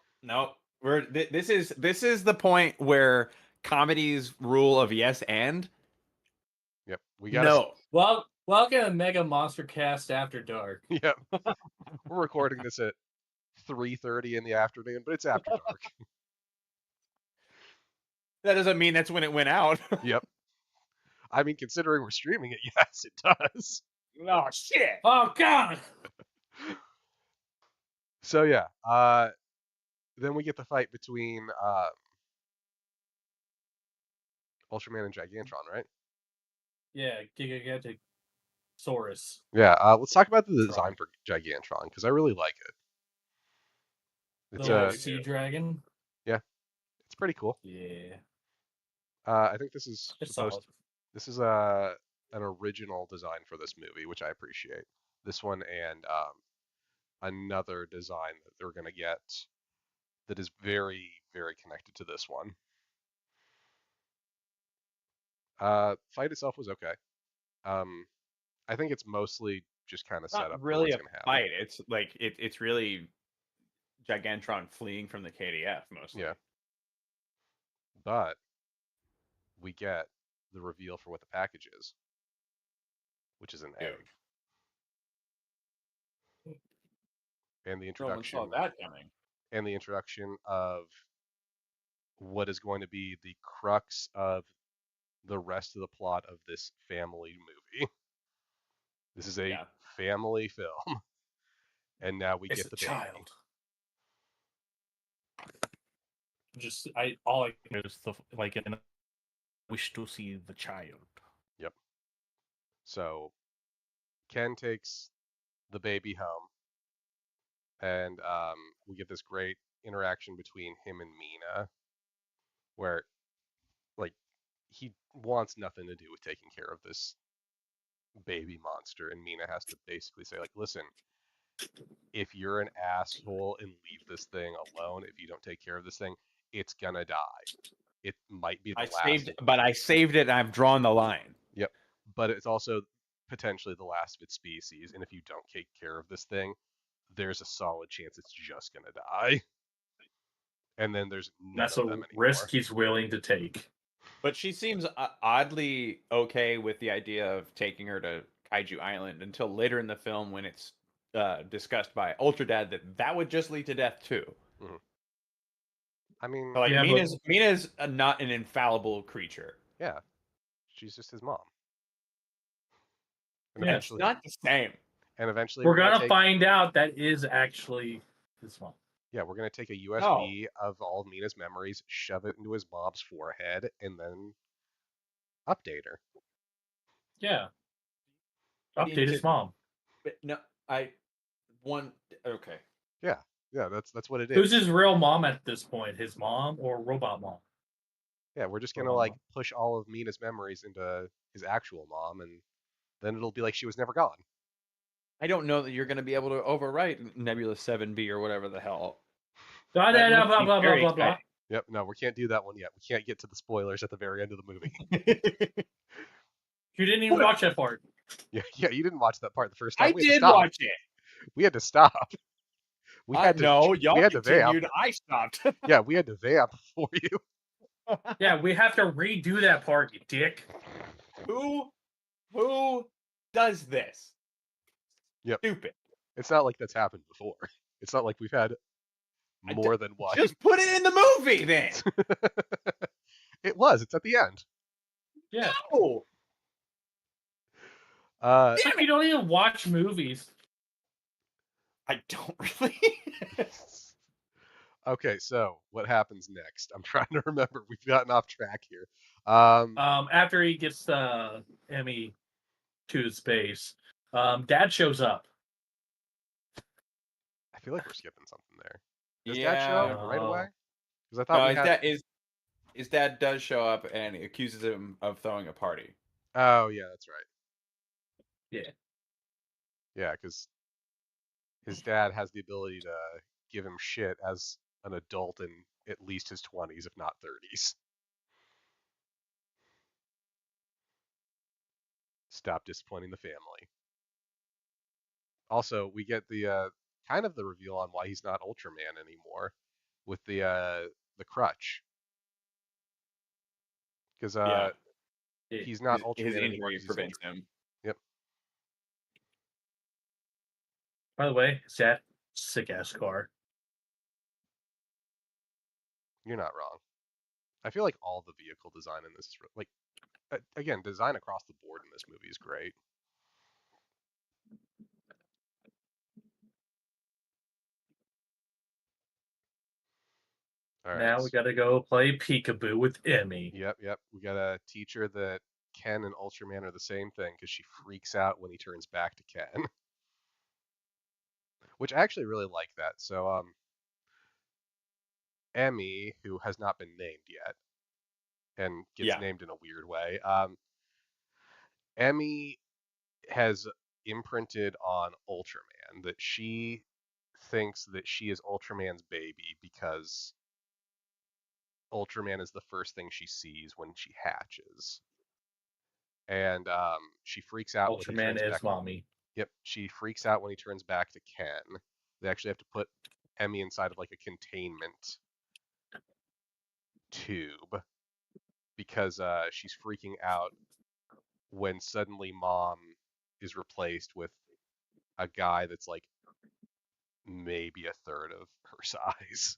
This is the point where comedy's rule of yes and Yep, we gotta. no. Well, welcome to Mega Monster Cast After Dark. Yep, we're recording this at 3:30 in the afternoon, but it's after dark. That doesn't mean that's when it went out. Yep. I mean, considering we're streaming it, yes, it does. Oh shit. Oh God! So yeah, then we get the fight between Ultraman and Gigantron, right? Yeah, Gigantosaurus. Yeah. Let's talk about the design for Gigantron because I really like it. The It's little sea dragon. it's pretty cool. Yeah, I think this is it's supposed. solid. This is an original design for this movie, which I appreciate. This one and another design that they're gonna get that is very, very connected to this one. Fight itself was okay. I think it's mostly just kind of set Not up for really what's a gonna happen. fight. It's like it's really Gigantron fleeing from the KDF mostly. Yeah. But we get the reveal for what the package is, which is an Dude. egg. And the No one introduction saw that coming. and the introduction of what is going to be the crux of the rest of the plot of this family movie. This is a family film. And now we It's get a the baby. child. Just all I can do is wish to see the child. Yep. So Ken takes the baby home, and we get this great interaction between him and Mina, where like he wants nothing to do with taking care of this baby monster, and Mina has to basically say like, listen, if you're an asshole and leave this thing alone, if you don't take care of this thing, it's gonna die. It might be the last. I saved it and I've drawn the line. Yep. But it's also potentially the last of its species, and if you don't take care of this thing, there's a solid chance it's just gonna die. And then there's none That's of a them anymore. risk he's willing to take. But she seems oddly okay with the idea of taking her to Kaiju Island until later in the film when it's discussed by Ultra Dad that would just lead to death too. Mm-hmm. I mean, like Mina's not an infallible creature. Yeah, she's just his mom. And eventually, it's not the same. And eventually, we're gonna find out that is actually his mom. Yeah, we're gonna take a USB of all of Mina's memories, shove it into his mom's forehead, and then update her. Yeah. Update his mom. But no, okay. Yeah, that's what it is. Who's his real mom at this point? His mom or robot mom? Yeah, we're just gonna push all of Mina's memories into his actual mom, and then it'll be like she was never gone. I don't know that you're gonna be able to overwrite Nebula 7B or whatever the hell. Blah blah blah blah blah. Yep, no, we can't do that one yet. We can't get to the spoilers at the very end of the movie. You didn't even watch that part. Yeah, you didn't watch that part the first time. I did watch it. We had to stop. Y'all continued. I stopped. Yeah, we had to vamp for you. Yeah, we have to redo that part, you dick. Who does this? Yep. Stupid. It's not like that's happened before. It's not like we've had more than one. Just put it in the movie then. It was. It's at the end. Yeah. No. You don't even watch movies. I don't really. Okay, so what happens next? I'm trying to remember. We've gotten off track here. After he gets Emmy to space, Dad shows up. I feel like we're skipping something there. Does Dad show up right away? Because I thought his dad does show up and accuses him of throwing a party. Oh yeah, that's right. Yeah. Yeah, because his dad has the ability to give him shit as an adult in at least his 20s, if not 30s. Stop disappointing the family. Also, we get the kind of the reveal on why he's not Ultraman anymore with the crutch. Because Yeah. he's not His Ultraman anymore injury because he's prevents injured. him. Yep. By the way, is that sick ass car? You're not wrong. I feel like all the vehicle design in this is like, again, design across the board in this movie is great. All right. Now we gotta go play peekaboo with Emmy. Yep. We got a teacher that Ken and Ultraman are the same thing because she freaks out when he turns back to Ken. Which I actually really like that. So, Emmy, who has not been named yet, and gets Yeah. named in a weird way. Emmy has imprinted on Ultraman that she thinks that she is Ultraman's baby because Ultraman is the first thing she sees when she hatches. And she freaks out when he Ultraman turns is back. mommy. Yep, she freaks out when he turns back to Ken. They actually have to put Emmy inside of like a containment tube because she's freaking out when suddenly Mom is replaced with a guy that's like maybe a third of her size.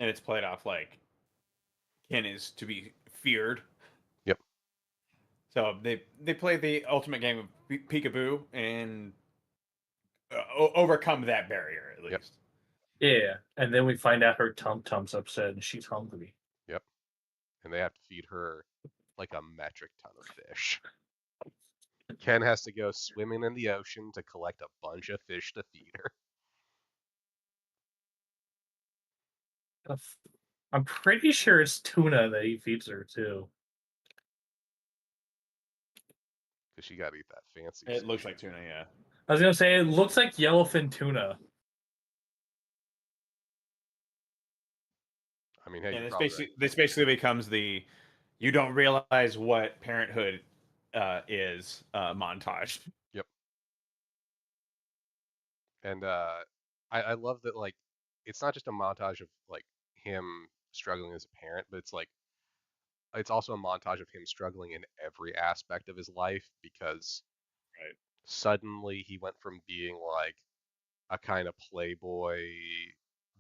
And it's played off like Ken is to be feared. Yep. So they play the ultimate game of peekaboo and overcome that barrier at Yep. least. Yeah, and then we find out her tum's upset and she's hungry. Yep. And they have to feed her like a metric ton of fish. Ken has to go swimming in the ocean to collect a bunch of fish to feed her. I'm pretty sure it's tuna that he feeds her too. Because she got to eat that fancy. It looks sushi. like tuna, yeah. I was gonna say it looks like yellowfin tuna. I mean, hey, And you're it's probably basically right. this basically becomes the you don't realize what parenthood is montage. Yep. And I love that, like, it's not just a montage of like him struggling as a parent, but it's also a montage of him struggling in every aspect of his life because Right. suddenly he went from being like a kind of playboy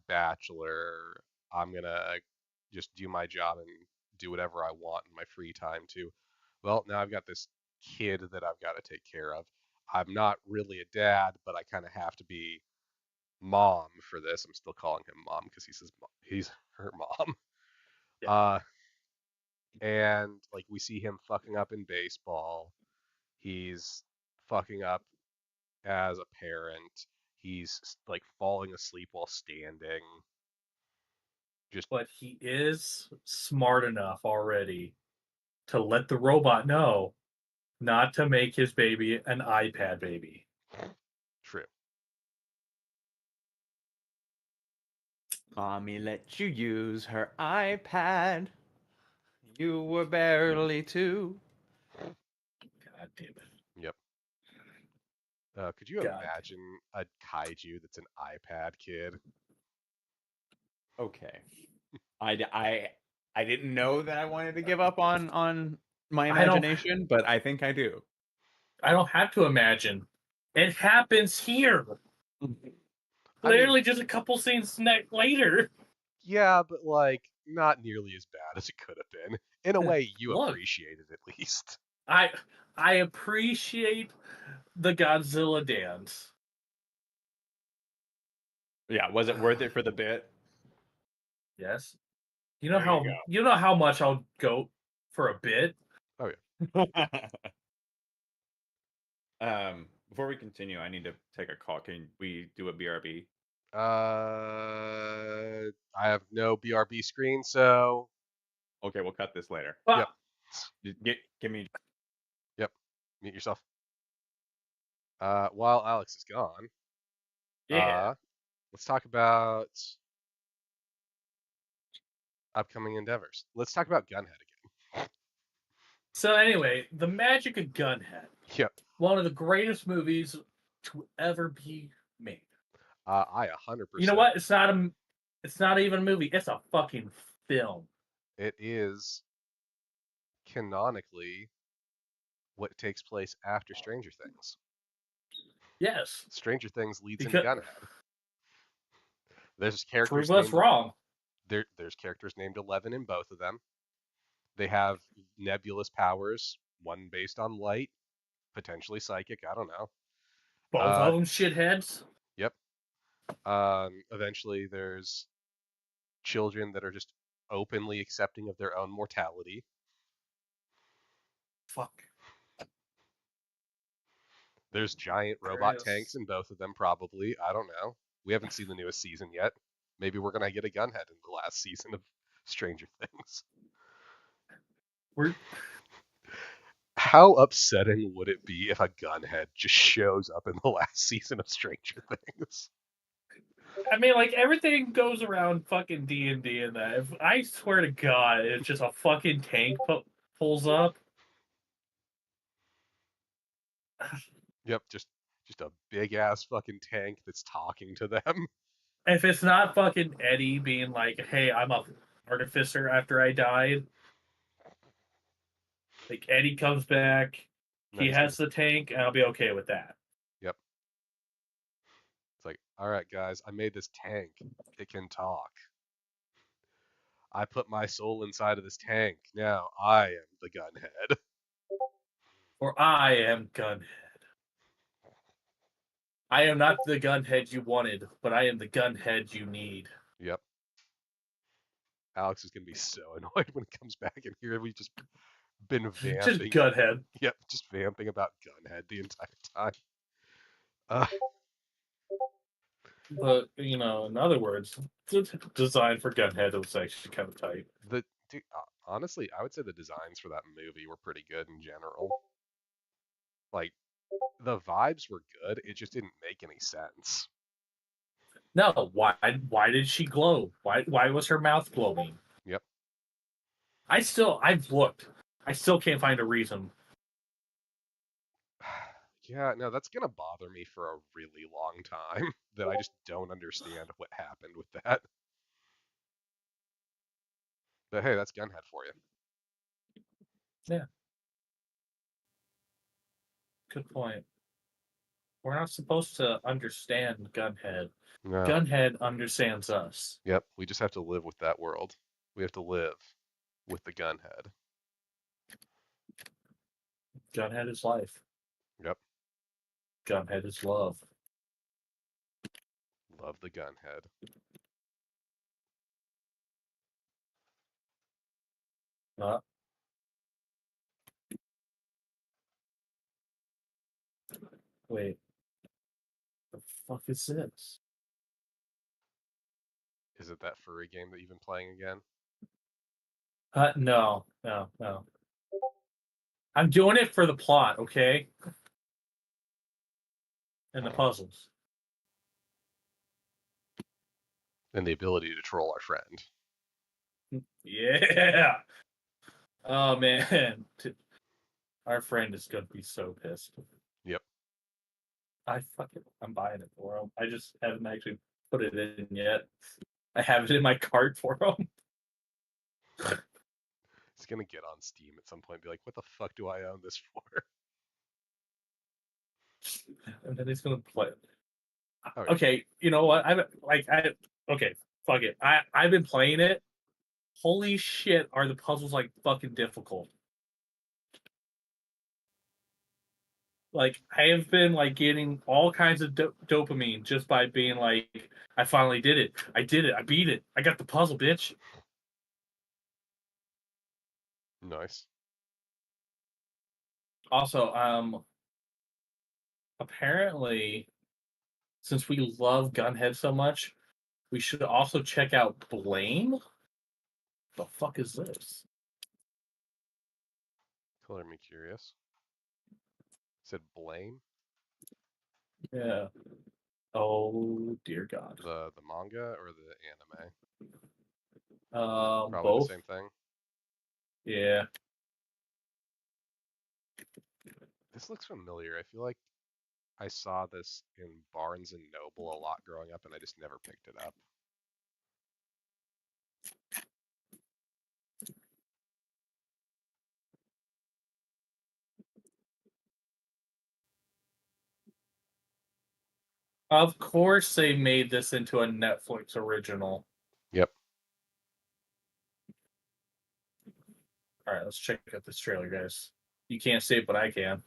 bachelor, I'm gonna just do my job and do whatever I want in my free time to, well, now I've got this kid that I've got to take care of. I'm not really a dad, but I kind of have to be mom for this. I'm still calling him mom because he's her mom. Yeah. And like we see him fucking up in baseball. He's fucking up as a parent. He's like falling asleep while standing. But he is smart enough already to let the robot know not to make his baby an iPad baby. True. Mommy let you use her iPad. You were barely 2. God damn it. Yep. Could you God. imagine a kaiju that's an iPad kid? Okay. I didn't know that I wanted to give up on my I don't- imagination, but I think I do. I don't have to imagine. It happens here. I mean, Literally just a couple scenes later. yeah, but like not nearly as bad as it could have been. In a way, you Look. appreciate it at least. I appreciate the Godzilla dance. Yeah, was it worth it for the bit? Yes. You know There how you how much I'll go for a bit? Before we continue, I need to take a call. Can we do a BRB? I have no BRB screen, so Okay, we'll cut this later. Well, Yep. Give me. Mute yourself. While Alex is gone, Yeah. let's talk about upcoming endeavors. Let's talk about Gunhead again. So anyway, The Magic of Gunhead. Yep. One of the greatest movies to ever be made. I 100%. You know what? It's not even a movie. It's a fucking film. It is canonically what takes place after Stranger Things. Yes. Stranger Things leads into Gunhead. There's characters. Prove us wrong. There's characters named 11 in both of them. They have nebulous powers, one based on light, potentially psychic. I don't know. Both of them shitheads. Yep. Eventually, there's children that are just openly accepting of their own mortality. Fuck. There's giant robot tanks in both of them, probably. I don't know. We haven't seen the newest season yet. Maybe we're gonna get a Gunhead in the last season of Stranger Things. How upsetting would it be if a Gunhead just shows up in the last season of Stranger Things? I mean, like, everything goes around fucking D&D and that. If I swear to God, it's just a fucking tank pulls up. Yep, just a big ass fucking tank that's talking to them. If it's not fucking Eddie being like, "Hey, I'm a artificer after I died," like Eddie comes back, he has the tank, and I'll be okay with that. Yep. It's like, all right, guys, I made this tank. It can talk. I put my soul inside of this tank. Now I am the Gunhead. Or I am Gunhead. I am not the Gunhead you wanted, but I am the Gunhead you need. Yep. Alex is gonna be so annoyed when he comes back in here. We've just been vamping. Just Gunhead. Yep, just vamping about Gunhead the entire time. But, in other words, the design for Gunhead was actually kind of tight. Honestly, I would say the designs for that movie were pretty good in general. Like, the vibes were good. It just didn't make any sense. No, why did she glow? Why was her mouth glowing? Yep. I've looked. I still can't find a reason. Yeah, no, that's gonna bother me for a really long time. That I just don't understand what happened with that. But hey, that's Gunhead for you. Yeah. Good point. We're not supposed to understand Gunhead. No. Gunhead understands us. Yep, we just have to live with that world. We have to live with the Gunhead. Gunhead is life. Yep. Gunhead is love. Love the Gunhead. Wait. The fuck is this? Is it that furry game that you've been playing again? No. I'm doing it for the plot, okay? And the puzzles. And the ability to troll our friend. Yeah. Oh man. Our friend is gonna be so pissed. Yep. I'm buying it for him. I just haven't actually put it in yet. I have it in my cart for him. It's gonna get on Steam at some point and be like, what the fuck do I own this for? And then he's gonna play it. Oh, yeah. Okay, you know what? Okay, fuck it. I've been playing it. Holy shit, are the puzzles like fucking difficult? Like, I have been like getting all kinds of dopamine just by being like, I finally did it. I did it. I beat it. I got the puzzle, bitch. Nice. Also, apparently, since we love Gunhead so much, we should also check out Blame. The fuck is this? Color me curious. Said Blaine. Yeah. Oh dear God. The manga or the anime? Probably Both. the same thing. Yeah. This looks familiar. I feel like I saw this in Barnes and Noble a lot growing up, and I just never picked it up. Of course they made this into a Netflix original. Yep. All right, let's check out this trailer, guys. You can't see it, but I can.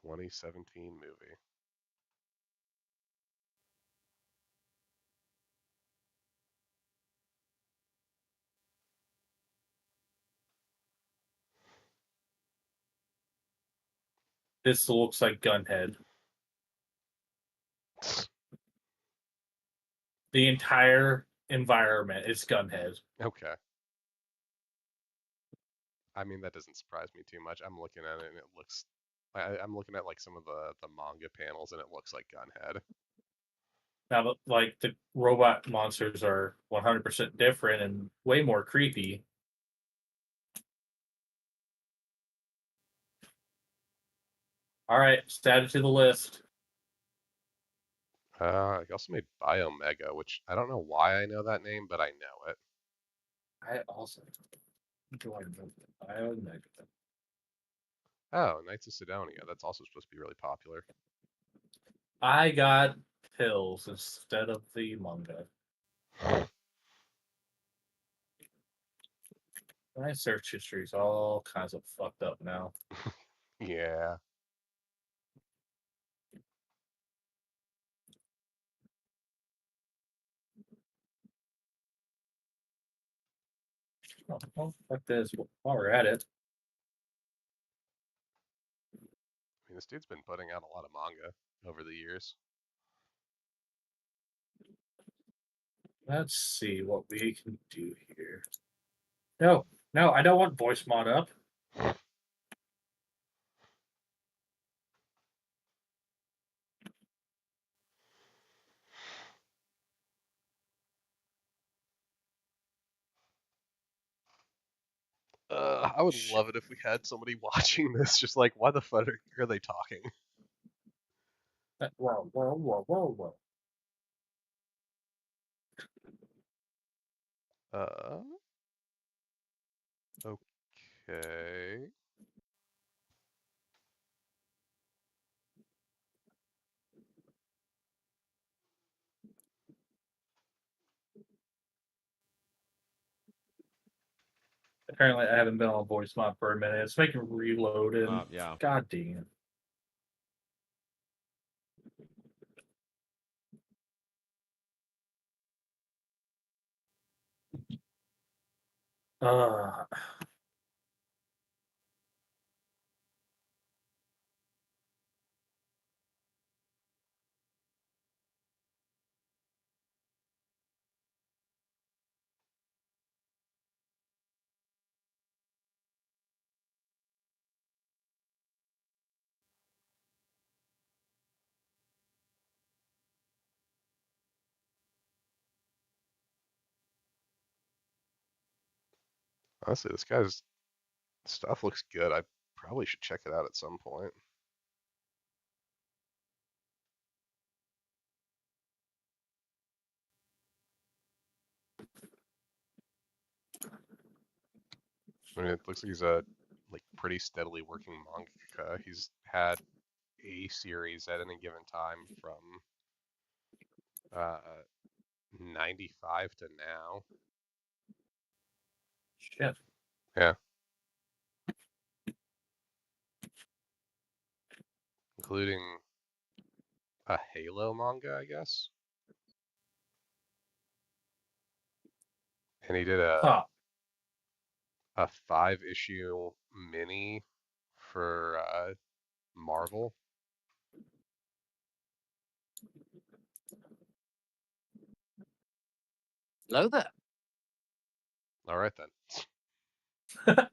"2017 movie." This looks like Gunhead. The entire environment is Gunhead. Okay. I mean, that doesn't surprise me too much. I'm looking at it and it looks. I'm looking at like some of the manga panels and it looks like Gunhead. Now, like the robot monsters are 100% different and way more creepy. All right, just add it to the list. He also made Biomega, which I don't know why I know that name, but I know it. I also joined Biomega. Oh, Knights of Sidonia. That's also supposed to be really popular. I got pills instead of the manga. My search history is all kinds of fucked up now. Yeah. Oh, well, fuck this. While we're at it, I mean, this dude's been putting out a lot of manga over the years. let's see what we can do here. No, no, I don't want voice mod up. I would love it if we had somebody watching this, just like, why the fuck are they talking? Whoa, whoa, whoa, whoa, whoa. Okay. Apparently, I haven't been on voice mod for a minute. It's making reload and Yeah. god damn. Uh, Honestly, this guy's stuff looks good. I probably should check it out at some point. I mean, it looks like he's a like pretty steadily working mangaka. He's had a series at any given time from uh 95 to now. shit. Yeah. Including a Halo manga, I guess. And he did Huh. a 5-issue mini for Marvel. Know that. All right then.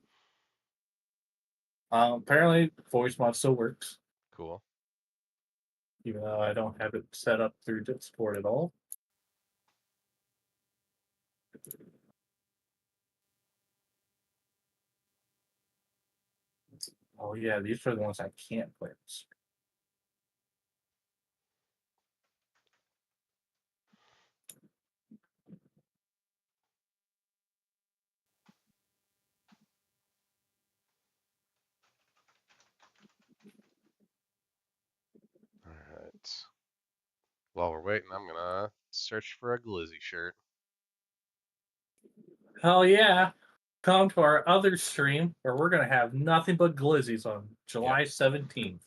Apparently, voice mod still works, Cool. even though I don't have it set up through Discord at all. Oh yeah, these are the ones I can't play. All right. While we're waiting, I'm gonna search for a Glizzy shirt. Hell yeah. Come to our other stream where we're going to have nothing but glizzies on July 17th.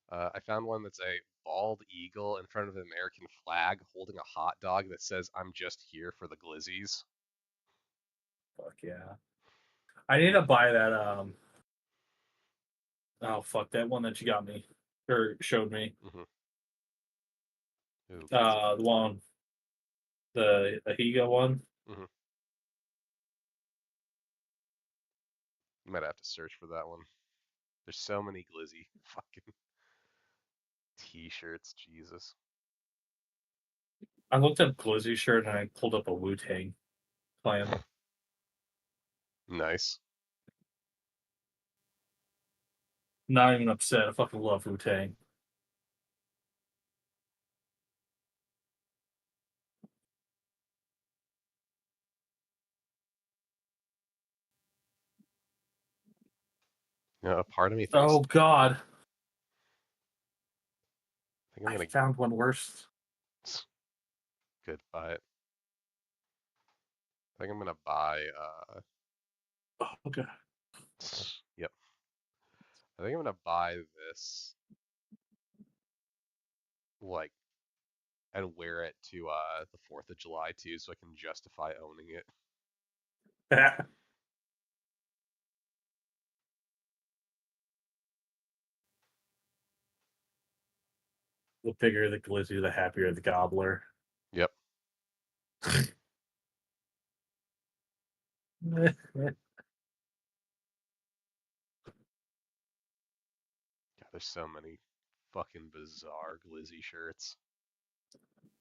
I found one that's a bald eagle in front of an American flag holding a hot dog that says, "I'm just here for the glizzies." Fuck yeah. I need to buy that, oh fuck, that one that you got me, or showed me. Ooh, The one, the Ahiga one. you might have to search for that one. There's so many glizzy fucking t-shirts, Jesus. I looked up glizzy shirt and I pulled up a Wu-Tang Clan. Nice. Not even upset. I fucking love Wu-Tang. You know, a part of me thinks, Oh god. I think I'm I gonna found one worse. good buy it. I think I'm gonna buy Oh, okay. yep. I think I'm gonna buy this like and wear it to the 4th of July too so I can justify owning it. The bigger the glizzy, the happier the gobbler. Yep. God, there's so many fucking bizarre glizzy shirts.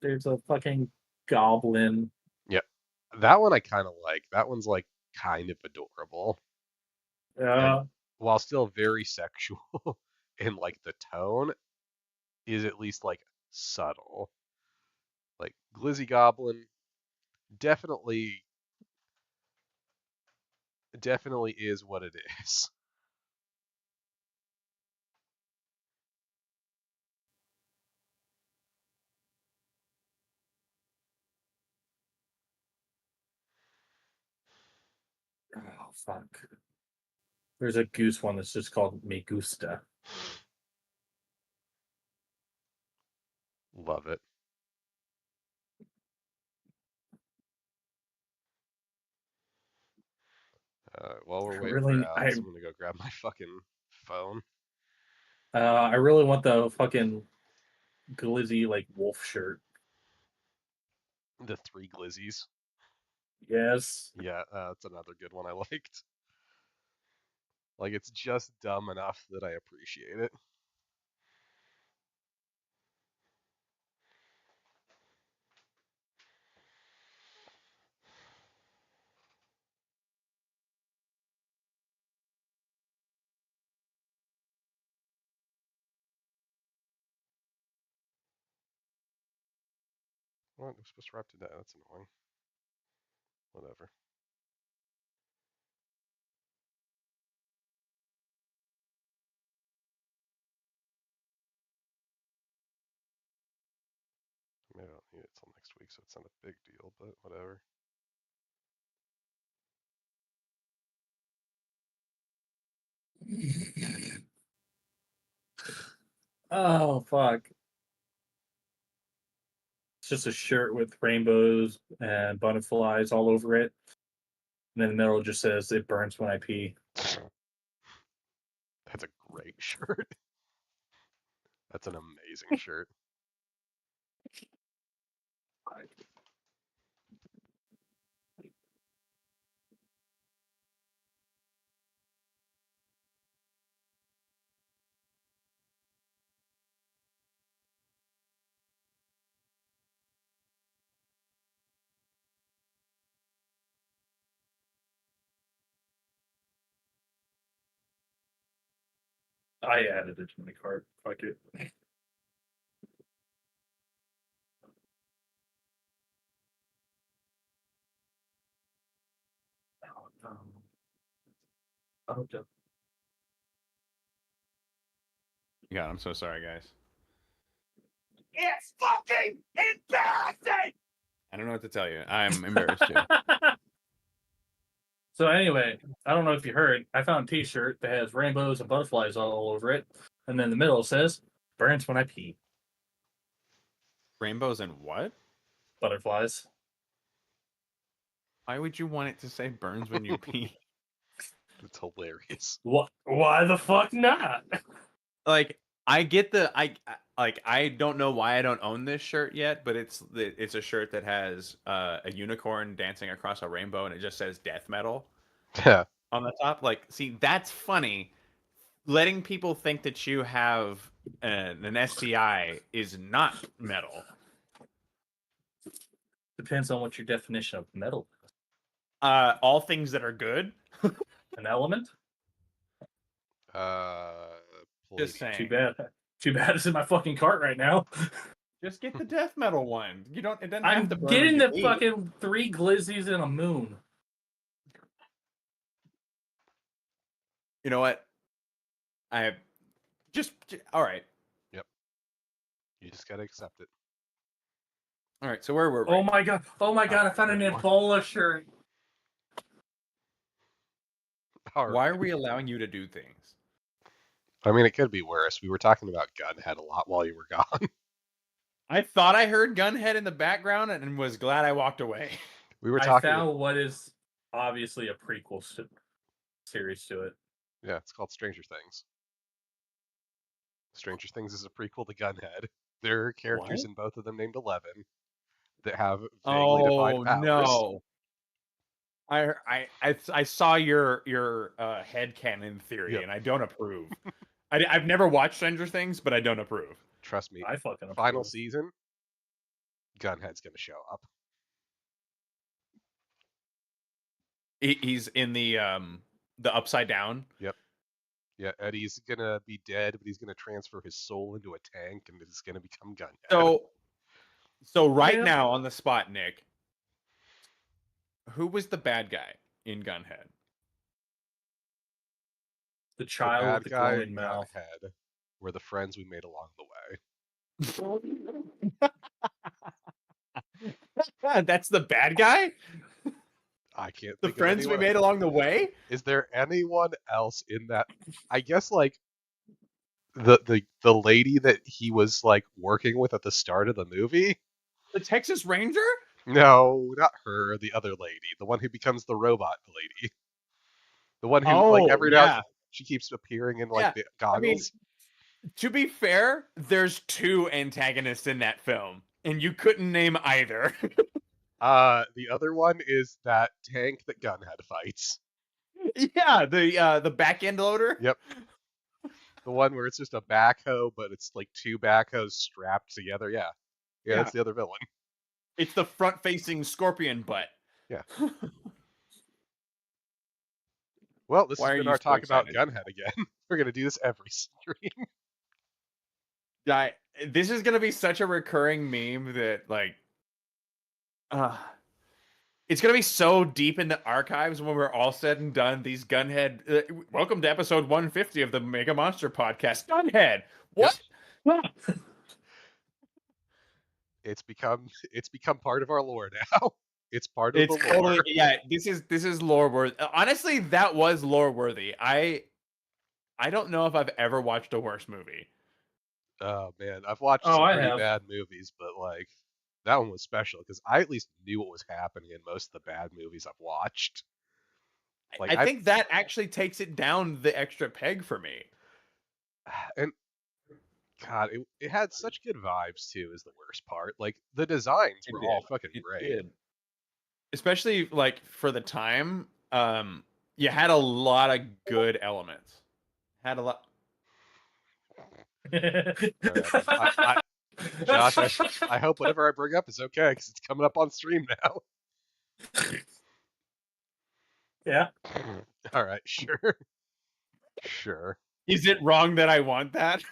There's a fucking goblin. Yep. That one I kind of like. That one's like kind of adorable. And while still very sexual in like the tone, is at least like subtle. Like Glizzy Goblin definitely is what it is. Oh fuck. There's a goose one that's just called Me Gusta. Love it. While we're waiting for Alex, I'm gonna go grab my fucking phone. I really want the fucking glizzy like wolf shirt. The 3 glizzies. Yes. Yeah, that's another good one I liked. Like it's just dumb enough that I appreciate it. What? I'm supposed to wrap today. That's annoying. Whatever. Maybe I don't need it till next week, so it's not a big deal, but whatever. Oh fuck. It's just a shirt with rainbows and butterflies all over it. And in the middle it just says it burns when I pee. That's a great shirt. That's an amazing shirt. I added it to my cart. Fuck it. Oh, no. God, I'm so sorry, guys. It's fucking embarrassing! I don't know what to tell you. I'm embarrassed too. So anyway, I don't know if you heard, I found a t-shirt that has rainbows and butterflies all over it. And then the middle says, burns when I pee. Rainbows and what? Butterflies. Why would you want it to say burns when you pee? It's hilarious. What? Why the fuck not? Like, I get I don't know why I don't own this shirt yet, but it's a shirt that has a unicorn dancing across a rainbow, and it just says death metal Yeah. on the top. Like, see, that's funny. Letting people think that you have an STI is not metal. Depends on what your definition of metal is. All things that are good. An element? Just Palladium. saying. Too bad. Too bad it's in my fucking cart right now. Just get the death metal one. You don't. It doesn't I'm have to burn getting when the you pee. fucking 3 glizzies and a moon. You know what? I just all right. You just gotta accept it. All right. So where were we? Oh my god! Oh my god! I found an Ebola shirt. All right. Why are we allowing you to do things? I mean, it could be worse. We were talking about Gunhead a lot while you were gone. I thought I heard Gunhead in the background and was glad I walked away. We were I talking. found what is obviously a prequel series to it. Yeah, it's called Stranger Things. Stranger Things is a prequel to Gunhead. There are characters What? in both of them named Eleven that have vaguely defined powers. No! I saw your headcanon theory, Yep. and I don't approve. I've never watched Stranger Things, but I don't approve. Trust me. I fucking Final approve. season, Gunhead's gonna show up. He's in the upside down. Yep. Yeah, Eddie's gonna be dead, but he's gonna transfer his soul into a tank, and it's gonna become Gunhead. So right Yeah. now on the spot, Nick, who was the bad guy in Gunhead? The The child bad with the guy glowing in mouth. Gunhead were the friends we made along the way. That's the bad guy? I can't The think of friends we anyone. made along the way? Is there anyone else in that? I guess like the lady that he was like working with at the start of the movie. The Texas Ranger? No, not her. The other lady, the one who becomes the robot lady, the one who like every now she keeps appearing in like the goggles. I mean, to be fair, there's 2 antagonists in that film, and you couldn't name either. The other one is that tank that Gunhead fights. Yeah, the back end loader. Yep. The one where it's just a backhoe, but it's like 2 backhoes strapped together. Yeah, that's the other villain. It's the front-facing scorpion butt. Yeah. Well, this has been our talk about Gunhead again. We're gonna do this every stream. This is gonna be such a recurring meme that like, it's gonna be so deep in the archives when we're all said and done. These Gunhead. Welcome to episode 150 of the Mega Monster Podcast. Gunhead. What? It's become part of our lore now. It's part of the lore. Totally, yeah. This is lore worthy. Honestly, that was lore worthy. I don't know if I've ever watched a worse movie. Oh man, I've watched some pretty bad movies, but like that one was special because I at least knew what was happening in most of the bad movies I've watched. Like, I think that actually takes it down the extra peg for me. And God, it had such good vibes too. Is the worst part. Like the designs were all fucking great. Especially like for the time, you had a lot of good elements. Had a lot. Josh, I hope whatever I bring up is okay because it's coming up on stream now. Yeah. All right, sure. Is it wrong that I want that?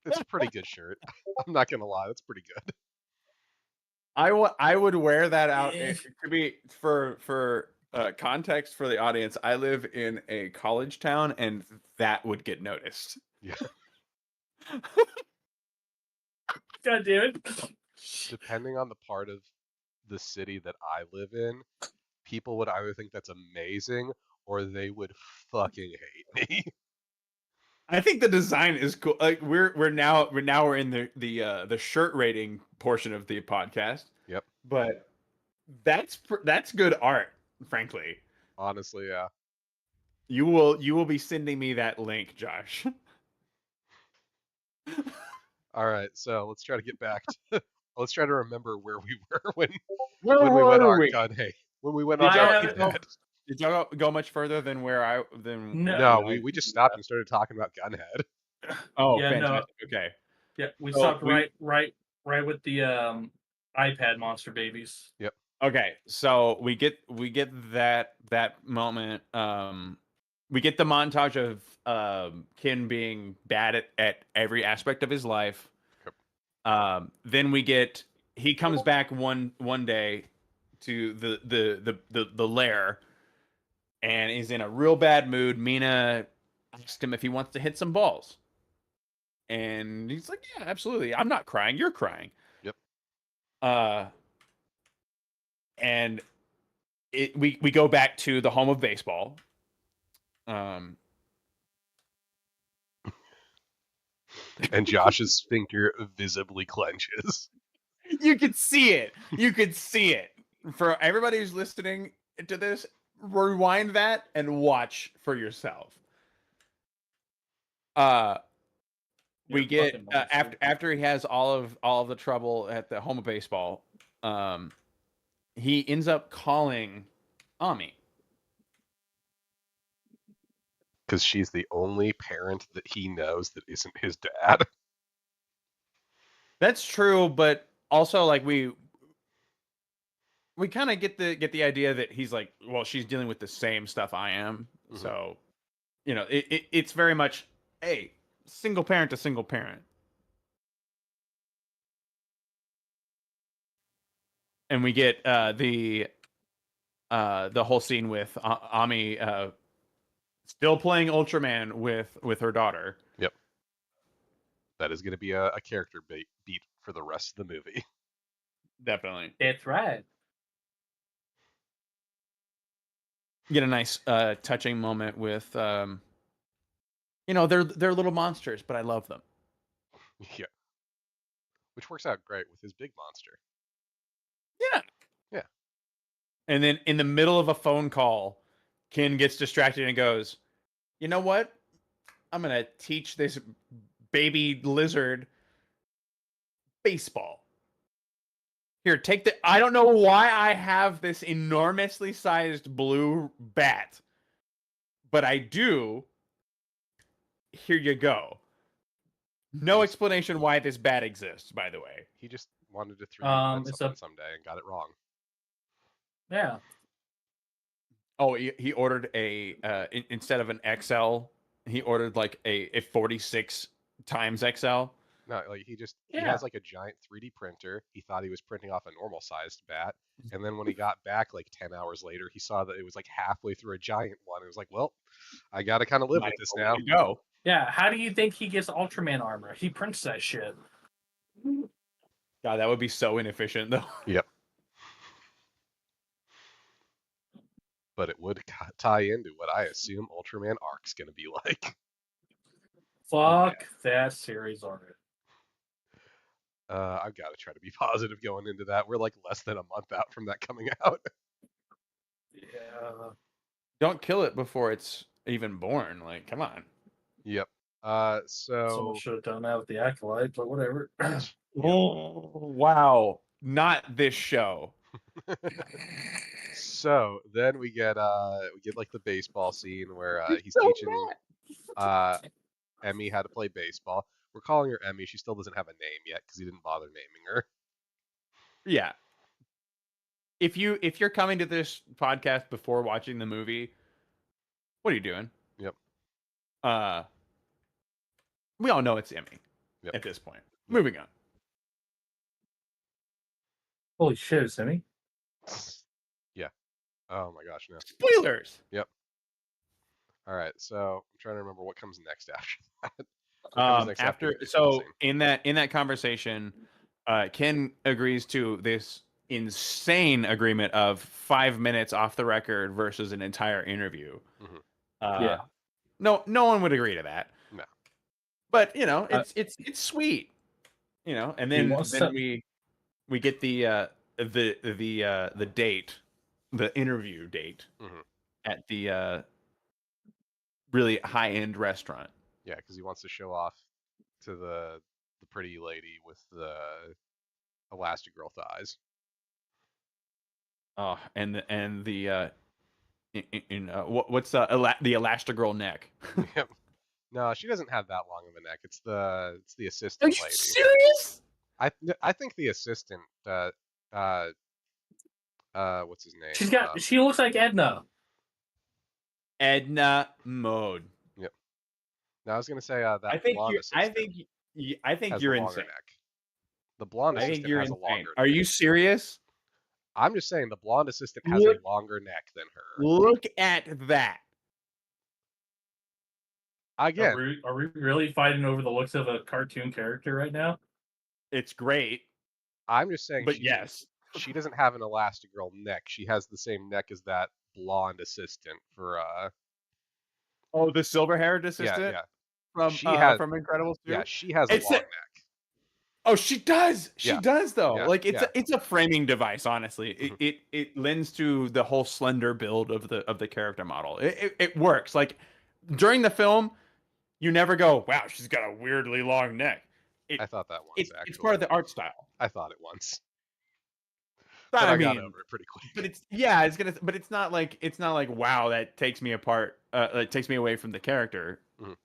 It's a pretty good shirt. I'm not gonna lie, that's pretty good. I would wear that out. It could be for context for the audience. I live in a college town, and that would get noticed. Yeah. God damn it. Depending on the part of the city that I live in, people would either think that's amazing or they would fucking hate me. I think the design is cool. Like we're in the shirt rating portion of the podcast. Yep. But that's good art, frankly. Honestly, yeah. You will be sending me that link, Josh. All right, so let's try to get back to let's try to remember where we were when Where we went were on we? when we went on Gunhead. Did y'all go much further than where No, we just stopped and started talking about Gunhead. Oh, Yeah, fantastic. Okay. Yeah, we So stopped right with the iPad monster babies. Yep. Okay, so we get that moment. We get the montage of Kin being bad at every aspect of his life. Yep. Then he comes back one day to the lair and is in a real bad mood. Mina asked him if he wants to hit some balls. And he's like, yeah, absolutely. I'm not crying. You're crying. Yep. And we go back to the home of baseball. And Josh's sphincter visibly clenches. You could see it. You could see it. For everybody who's listening to this, rewind that and watch for yourself. We get after he has all of the trouble at the home of baseball, he ends up calling Ami. Because she's the only parent that he knows that isn't his dad. That's true, but also like we kind of get the idea that he's like, well, she's dealing with the same stuff I am. Mm-hmm. So, it's very much, hey, single parent to single parent. And we get the whole scene with Ami still playing Ultraman with her daughter. Yep. That is going to be a character beat for the rest of the movie. Definitely. That's right. Get a nice touching moment with they're little monsters, but I love them. Yeah. Which works out great with his big monster. Yeah. Yeah. And then in the middle of a phone call, Ken gets distracted and goes, you know what? I'm going to teach this baby lizard baseball. Here, take I don't know why I have this enormously sized blue bat, but I do. Here you go. No explanation why this bat exists, by the way. He just wanted to 3D something someday and got it wrong. Yeah. Oh, he ordered instead of an XL, he ordered like a 46 times XL. No, like he has like a giant 3D printer. He thought he was printing off a normal sized bat. And then when he got back like 10 hours later, he saw that it was like halfway through a giant one. It was like, well, I got to kind of live with this now. Go. Yeah, how do you think he gets Ultraman armor? He prints that shit. God, that would be so inefficient though. Yep. But it would tie into what I assume Ultraman Arc's going to be like. Fuck that series art. I've got to try to be positive going into that. We're like less than a month out from that coming out. Yeah. Don't kill it before it's even born. Like, come on. Yep. Someone should have done that with the Acolyte, but whatever. Oh, wow. Not this show. So then we get like the baseball scene where he's teaching Emmy how to play baseball. We're calling her Emmy. She still doesn't have a name yet because he didn't bother naming her. Yeah. If you're coming to this podcast before watching the movie, what are you doing? Yep. We all know it's Emmy Yep. at this point. Moving on. Holy shit, it's Emmy. Yeah. Oh my gosh, no. Spoilers. Yep. All right, so I'm trying to remember what comes next after that. What comes next after the baseball So scene? in that conversation, Ken agrees to this insane agreement of 5 minutes off the record versus an entire interview. Mhm. Yeah. No one would agree to that. No. But you know, it's sweet. You know, and He then wants to- we get the date, the interview date Mhm. at the really high end restaurant. Yeah, because he wants to show off to the pretty lady with the Elastigirl thighs. Oh, and the what's the Elastigirl neck? Yep. No, she doesn't have that long of a neck. It's the Are assistant you lady. serious? I think the assistant what's his name? She looks like Edna. Edna Mode. Yep. Now I was gonna say that I think blonde you. I assistant think has you're the longer insane. neck. The blonde I think assistant you're has a insane. longer Are neck. you serious? I'm just saying the blonde assistant has Look- a longer neck than her. Look at that. Again, Are we really fighting over the looks of a cartoon character right now? It's great, I'm just saying but yes. she doesn't have an Elastigirl neck. She has the same neck as that blonde assistant for Oh, the silver-haired assistant yeah. from She has from Incredibles 2? yeah, she has It's a long a- neck. Oh, she does. She Yeah. does though. Yeah, Like yeah. it's a framing device. Honestly, Mhm. it lends to the whole slender build of the character model. It works. Like during the film, you never go, "Wow, she's got a weirdly long neck." I thought that once actually. It's part of the art style. I thought it once. But But I I got mean, over it pretty quick. but it's not like wow, that takes me apart. It takes me away from the character. Mhm.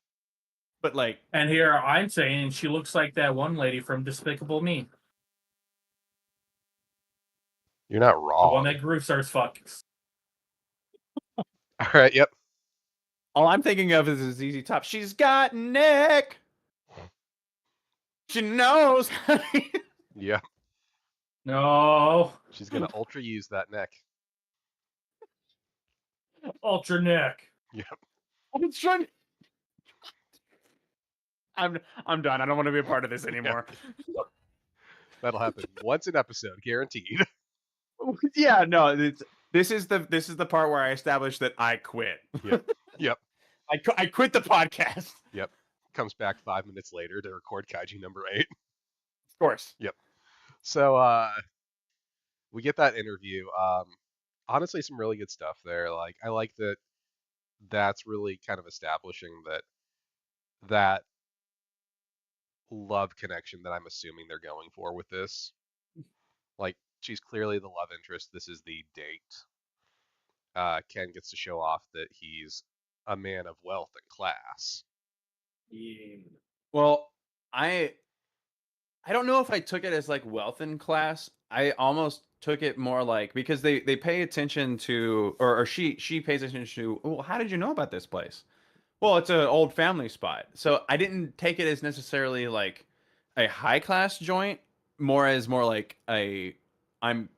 But like, And here I'm saying she looks like that one lady from Despicable Me. You're not The one wrong. that Groove starts fucking. All right, yep. all I'm thinking of is ZZ Top. She's got neck. She knows. Yeah. No. She's gonna ultra use that neck. Ultra neck. Yep. I'm trying. I'm done. I don't want to be a part of this anymore. That'll happen once an episode, guaranteed. Yeah, no. This is the part where I establish that I quit. Yep. I quit the podcast. Yep. Comes back 5 minutes later to record Kaiji number 8. Of course. Yep. So we get that interview. Honestly, some really good stuff there. Like I like that that's really kind of establishing that love connection that I'm assuming they're going for with this. Like she's clearly the love interest. This is the date. Ken gets to show off that he's a man of wealth and class. Yeah. Well, I don't know if I took it as like wealth in class. I almost took it more like because they pay attention to or she pays attention to, well, how did you know about this place? Well, it's an old family spot. So I didn't take it as necessarily like a high class joint, more like I'm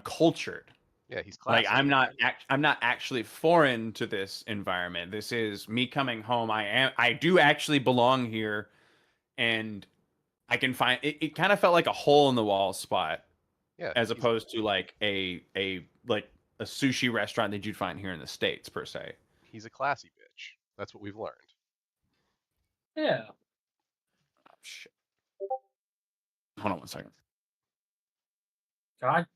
cultured. Yeah, he's classy. Like I'm not actually foreign to this environment. This is me coming home. I do actually belong here, and I can find it. It kind of felt like a hole in the wall spot, Yeah, as opposed to like a sushi restaurant that you'd find here in the States per se. he's a classy bitch. That's what we've learned. Yeah. Oh, shit. Hold on one second. God.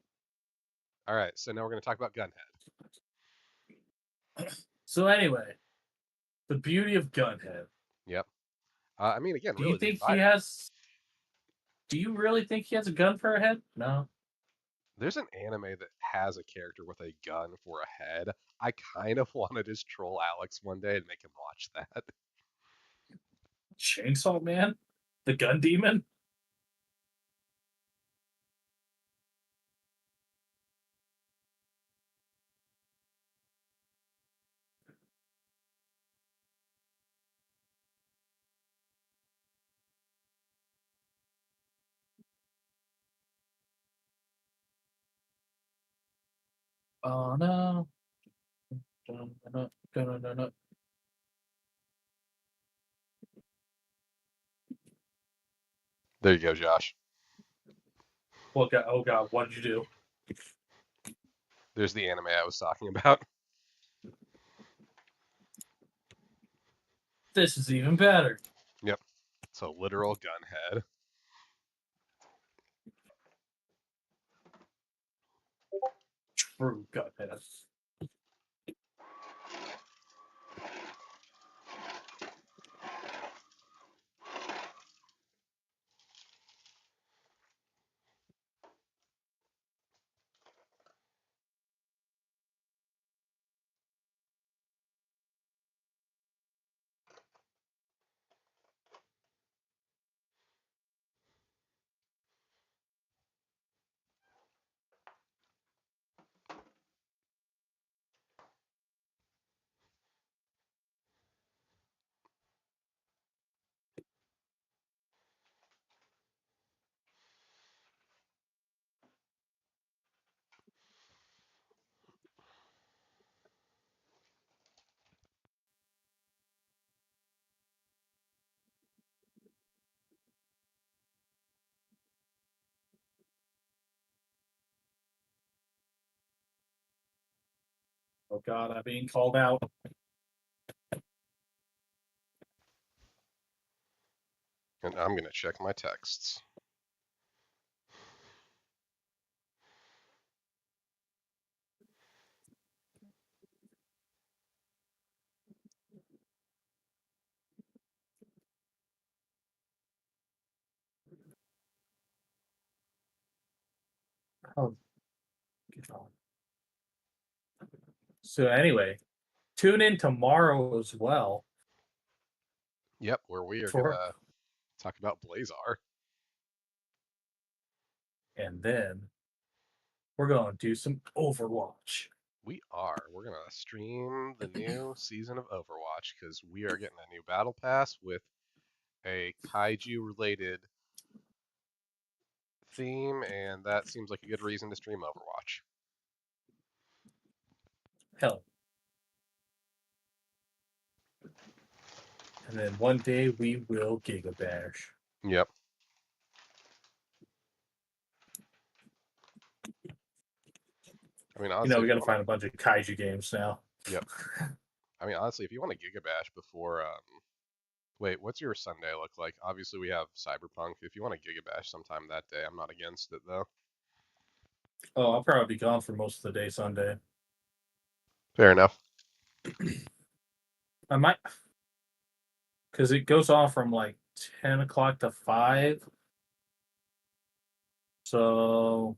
All right, so now we're going to talk about Gunhead. So anyway, the beauty of Gunhead. Yep. I mean, again, Do really, you think the he has? Do you really think he has a gun for a head? No. There's an anime that has a character with a gun for a head. I kind of want to just troll Alex one day and make him watch that. Chainsaw Man, the gun demon. Oh no. Dun-dun-dun-dun-dun-dun. There you go, Josh. Oh god, what did you do? There's the anime I was talking about. This is even better. Yep. It's a literal gun head. True Gunhead. Oh god, I'm being called out. And I'm going to check my texts. Oh, get on. So anyway, tune in tomorrow as well Yep, where we are going for, to talk about Blazar. and then we're going to do some Overwatch. We are. We're going to stream the new season of Overwatch because we are getting a new battle pass with a kaiju-related theme, and that seems like a good reason to stream Overwatch. Hell. And then one day we will Giga Bash. Yep. I mean, honestly, We got to find a bunch of kaiju games now. Yep. I mean, honestly, if you want to Giga Bash before, wait, what's your Sunday look like? Obviously, we have Cyberpunk. If you want to Giga Bash sometime that day, I'm not against it though. Oh, I'll probably be gone for most of the day Sunday. Fair enough. I might, because it goes off from like 10 o'clock to 5. So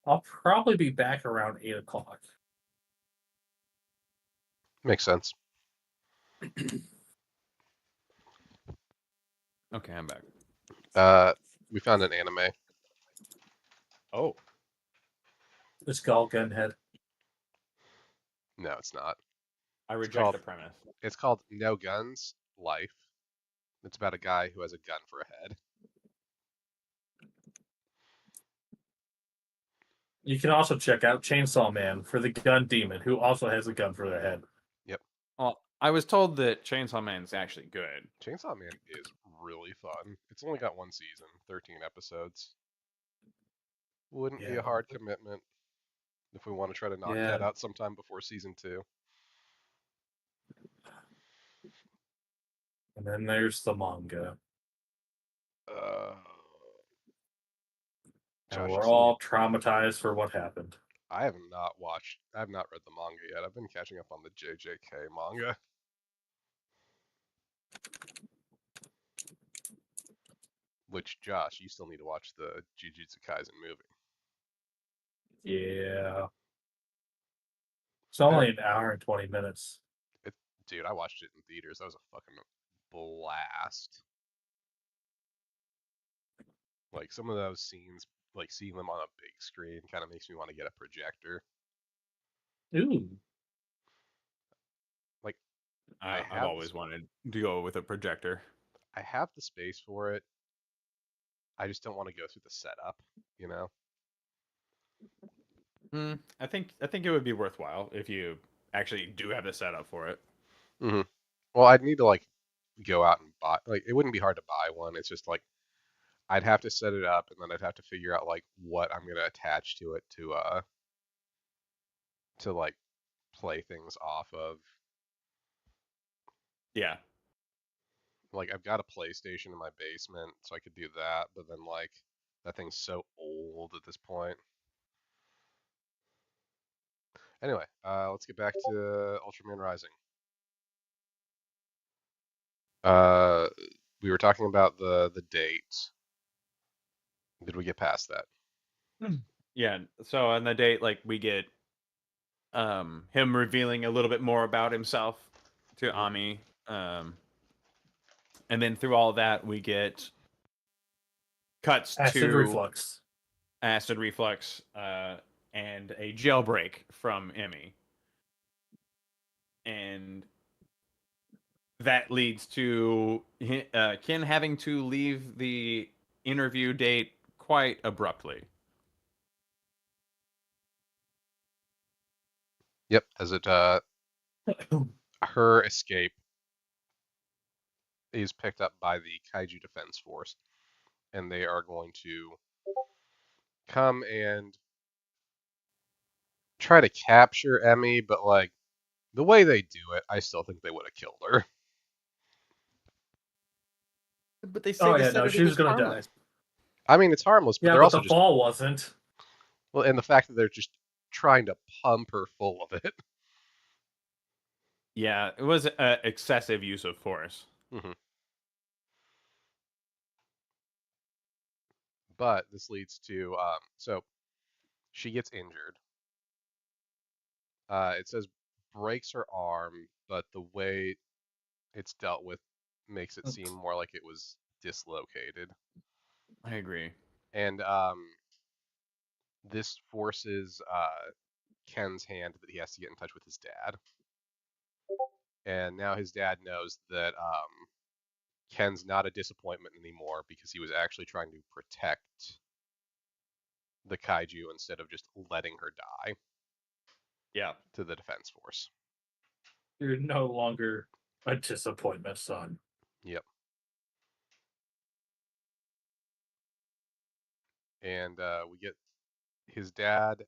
I'll probably be back around 8 o'clock. Makes sense. Okay, I'm back. We found an anime. Oh, It's called Gunhead. No, it's not. I It's reject called- the premise. It's called No Guns Life. It's about a guy who has a gun for a head. You can also check out Chainsaw Man for the gun demon, who also has a gun for their head. Well, I was told that Chainsaw Man's actually good. Chainsaw Man is really fun. It's only got one season, 13 episodes. Wouldn't be Yeah. a hard commitment if we want to try to knock Yeah. that out sometime before season 2. And then there's the manga. And Josh, we're all traumatized for what happened. I have not read the manga yet. I've been catching up on the JJK manga. Which, Josh, you still need to watch the Jujutsu Kaisen movie. Yeah. It's only an hour and 20 minutes. Dude, I watched it in theaters. That was a fucking blast. Like, some of those scenes, like seeing them on a big screen, kind of makes me want to get a projector. Ooh. Like, I've always wanted to go with a projector. I have the space for it. I just don't want to go through the setup, you know? I think it would be worthwhile if you actually do have the setup for it. Hmm. Well, I'd need to like go out and buy. Like, it wouldn't be hard to buy one. It's just like I'd have to set it up, and then I'd have to figure out like what I'm gonna attach to it to like play things off of. Yeah. Like, I've got a PlayStation in my basement, so I could do that, but then like that thing's so old at this point. Anyway, let's get back to Ultraman Rising. We were talking about the date. Did we get past that? Yeah. So on the date, like we get him revealing a little bit more about himself to Ami. And then through all that we get cuts Acid to reflux. acid reflux and a jailbreak from Emmy. And that leads to Ken having to leave the interview date quite abruptly. Yep, as it her escape is picked up by the Kaiju Defense Force, and they are going to come and try to capture Emmy, but like the way they do it, I still think they would have killed her. But they say Oh the yeah, no, sedative she was is gonna harmless. I mean, it's harmless, but die. Yeah, they're but also the just fall wasn't. well, and the fact that they're just trying to pump her full of it. Yeah, it was excessive use of force. Hmm. But this leads to so she gets injured. It says breaks her arm, but the way it's dealt with makes it seem more like it was dislocated. I agree. And this forces Ken's hand that he has to get in touch with his dad. And now his dad knows that Ken's not a disappointment anymore because he was actually trying to protect the kaiju instead of just letting her die Yeah. to the defense force. You're no longer a disappointment, son. Yep. And we get his dad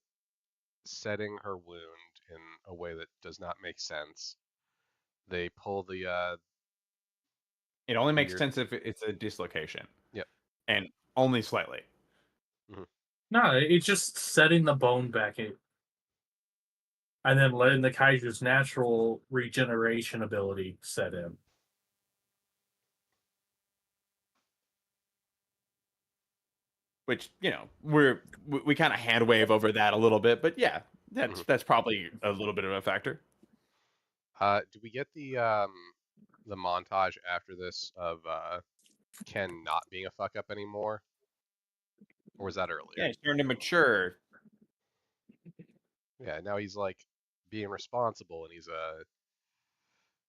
setting her wound in a way that does not make sense. They pull the It only makes weird. sense if it's a dislocation. Yep. And only slightly. No, it's just setting the bone back in. And then letting the Kaiju's natural regeneration ability set in. Which, you know, we kind of hand wave over that a little bit, but yeah, that's probably a little bit of a factor. Do we get the montage after this of Ken not being a fuck up anymore? Or was that earlier? Yeah, he's starting to mature. Yeah, now he's like being responsible, and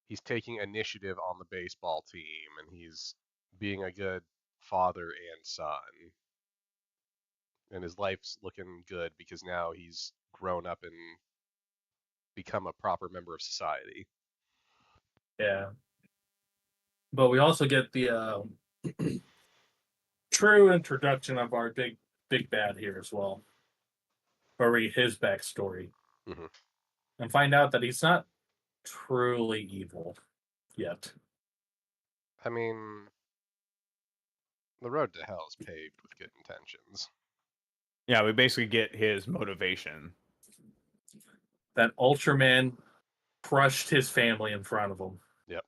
he's taking initiative on the baseball team, and he's being a good father and son. And his life's looking good because now he's grown up and become a proper member of society. Yeah. But we also get the true introduction of our big bad here as well. Or read his backstory. Mm-hmm. And find out that he's not truly evil yet. I mean, the road to hell is paved with good intentions. Yeah, we basically get his motivation. That Ultraman crushed his family in front of him. Yep.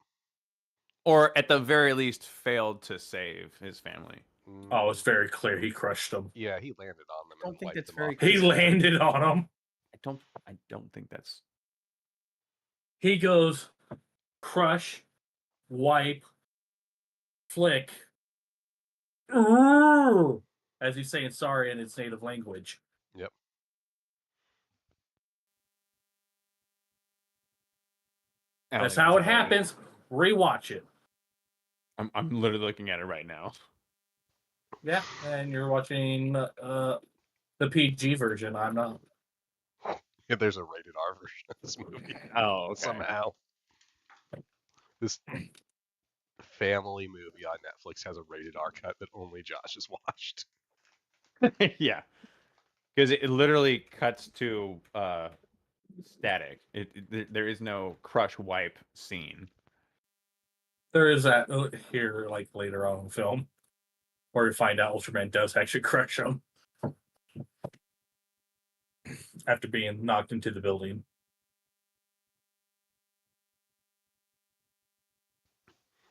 Or at the very least, failed to save his family. Oh, it's very clear he crushed them. Yeah, he landed on them. I don't and think wiped that's them very off. He landed on them. I don't think that's. He goes crush, wipe, flick, as he's saying sorry in his native language. Yep. That's how it happens. Rewatch it. I'm literally looking at it right now. Yeah, and you're watching the PG version. I'm not. There's a rated R version of this movie. Oh, okay. Somehow. This family movie on Netflix has a rated R cut that only Josh has watched. Yeah, because it literally cuts to static. There is no crush wipe scene. There is that here, like later on in the film, where we find out Ultraman does actually crush him after being knocked into the building.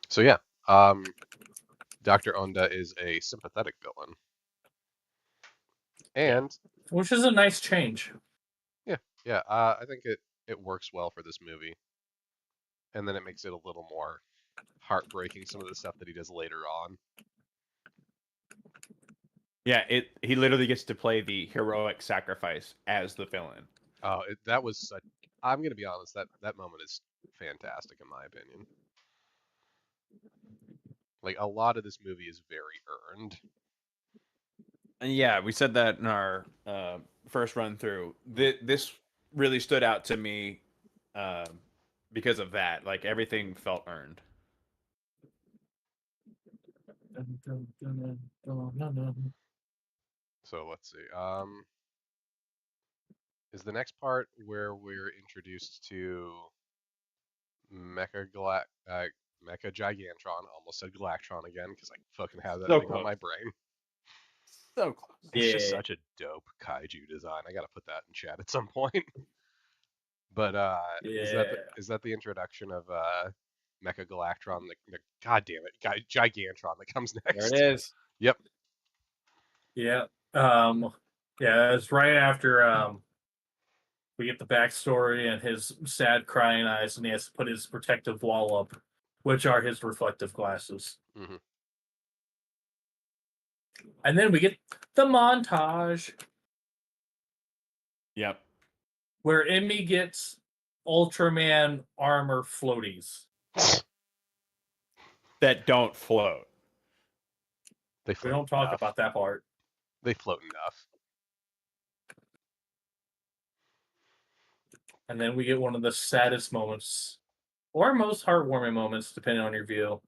So yeah, Dr. Onda is a sympathetic villain. And which is a nice change. Yeah, I think it works well for this movie. And then it makes it a little more heartbreaking, some of the stuff that he does later on. Yeah, he literally gets to play the heroic sacrifice as the villain. Oh, that was such, I'm gonna be honest, that moment is fantastic in my opinion. Like, a lot of this movie is very earned. And yeah, we said that in our first run through. This really stood out to me because of that. Like, everything felt earned. So let's see. Is the next part where we're introduced to Mecha Gigantron? Almost said Galactron again because I fucking have that thing on my brain. So close. It's just such a dope kaiju design. I gotta put that in chat at some point. But is that the introduction of Mecha Galactron? God damn it, Gigantron that comes next. There it is. Yep. Yeah. Yeah, it's right after we get the backstory and his sad crying eyes, and he has to put his protective wall up, which are his reflective glasses. Mm-hmm. And then we get the montage. Yep. Where Emmy gets Ultraman armor floaties. That don't float. We don't talk about that part. They float enough. And then we get one of the saddest moments, or most heartwarming moments, depending on your view,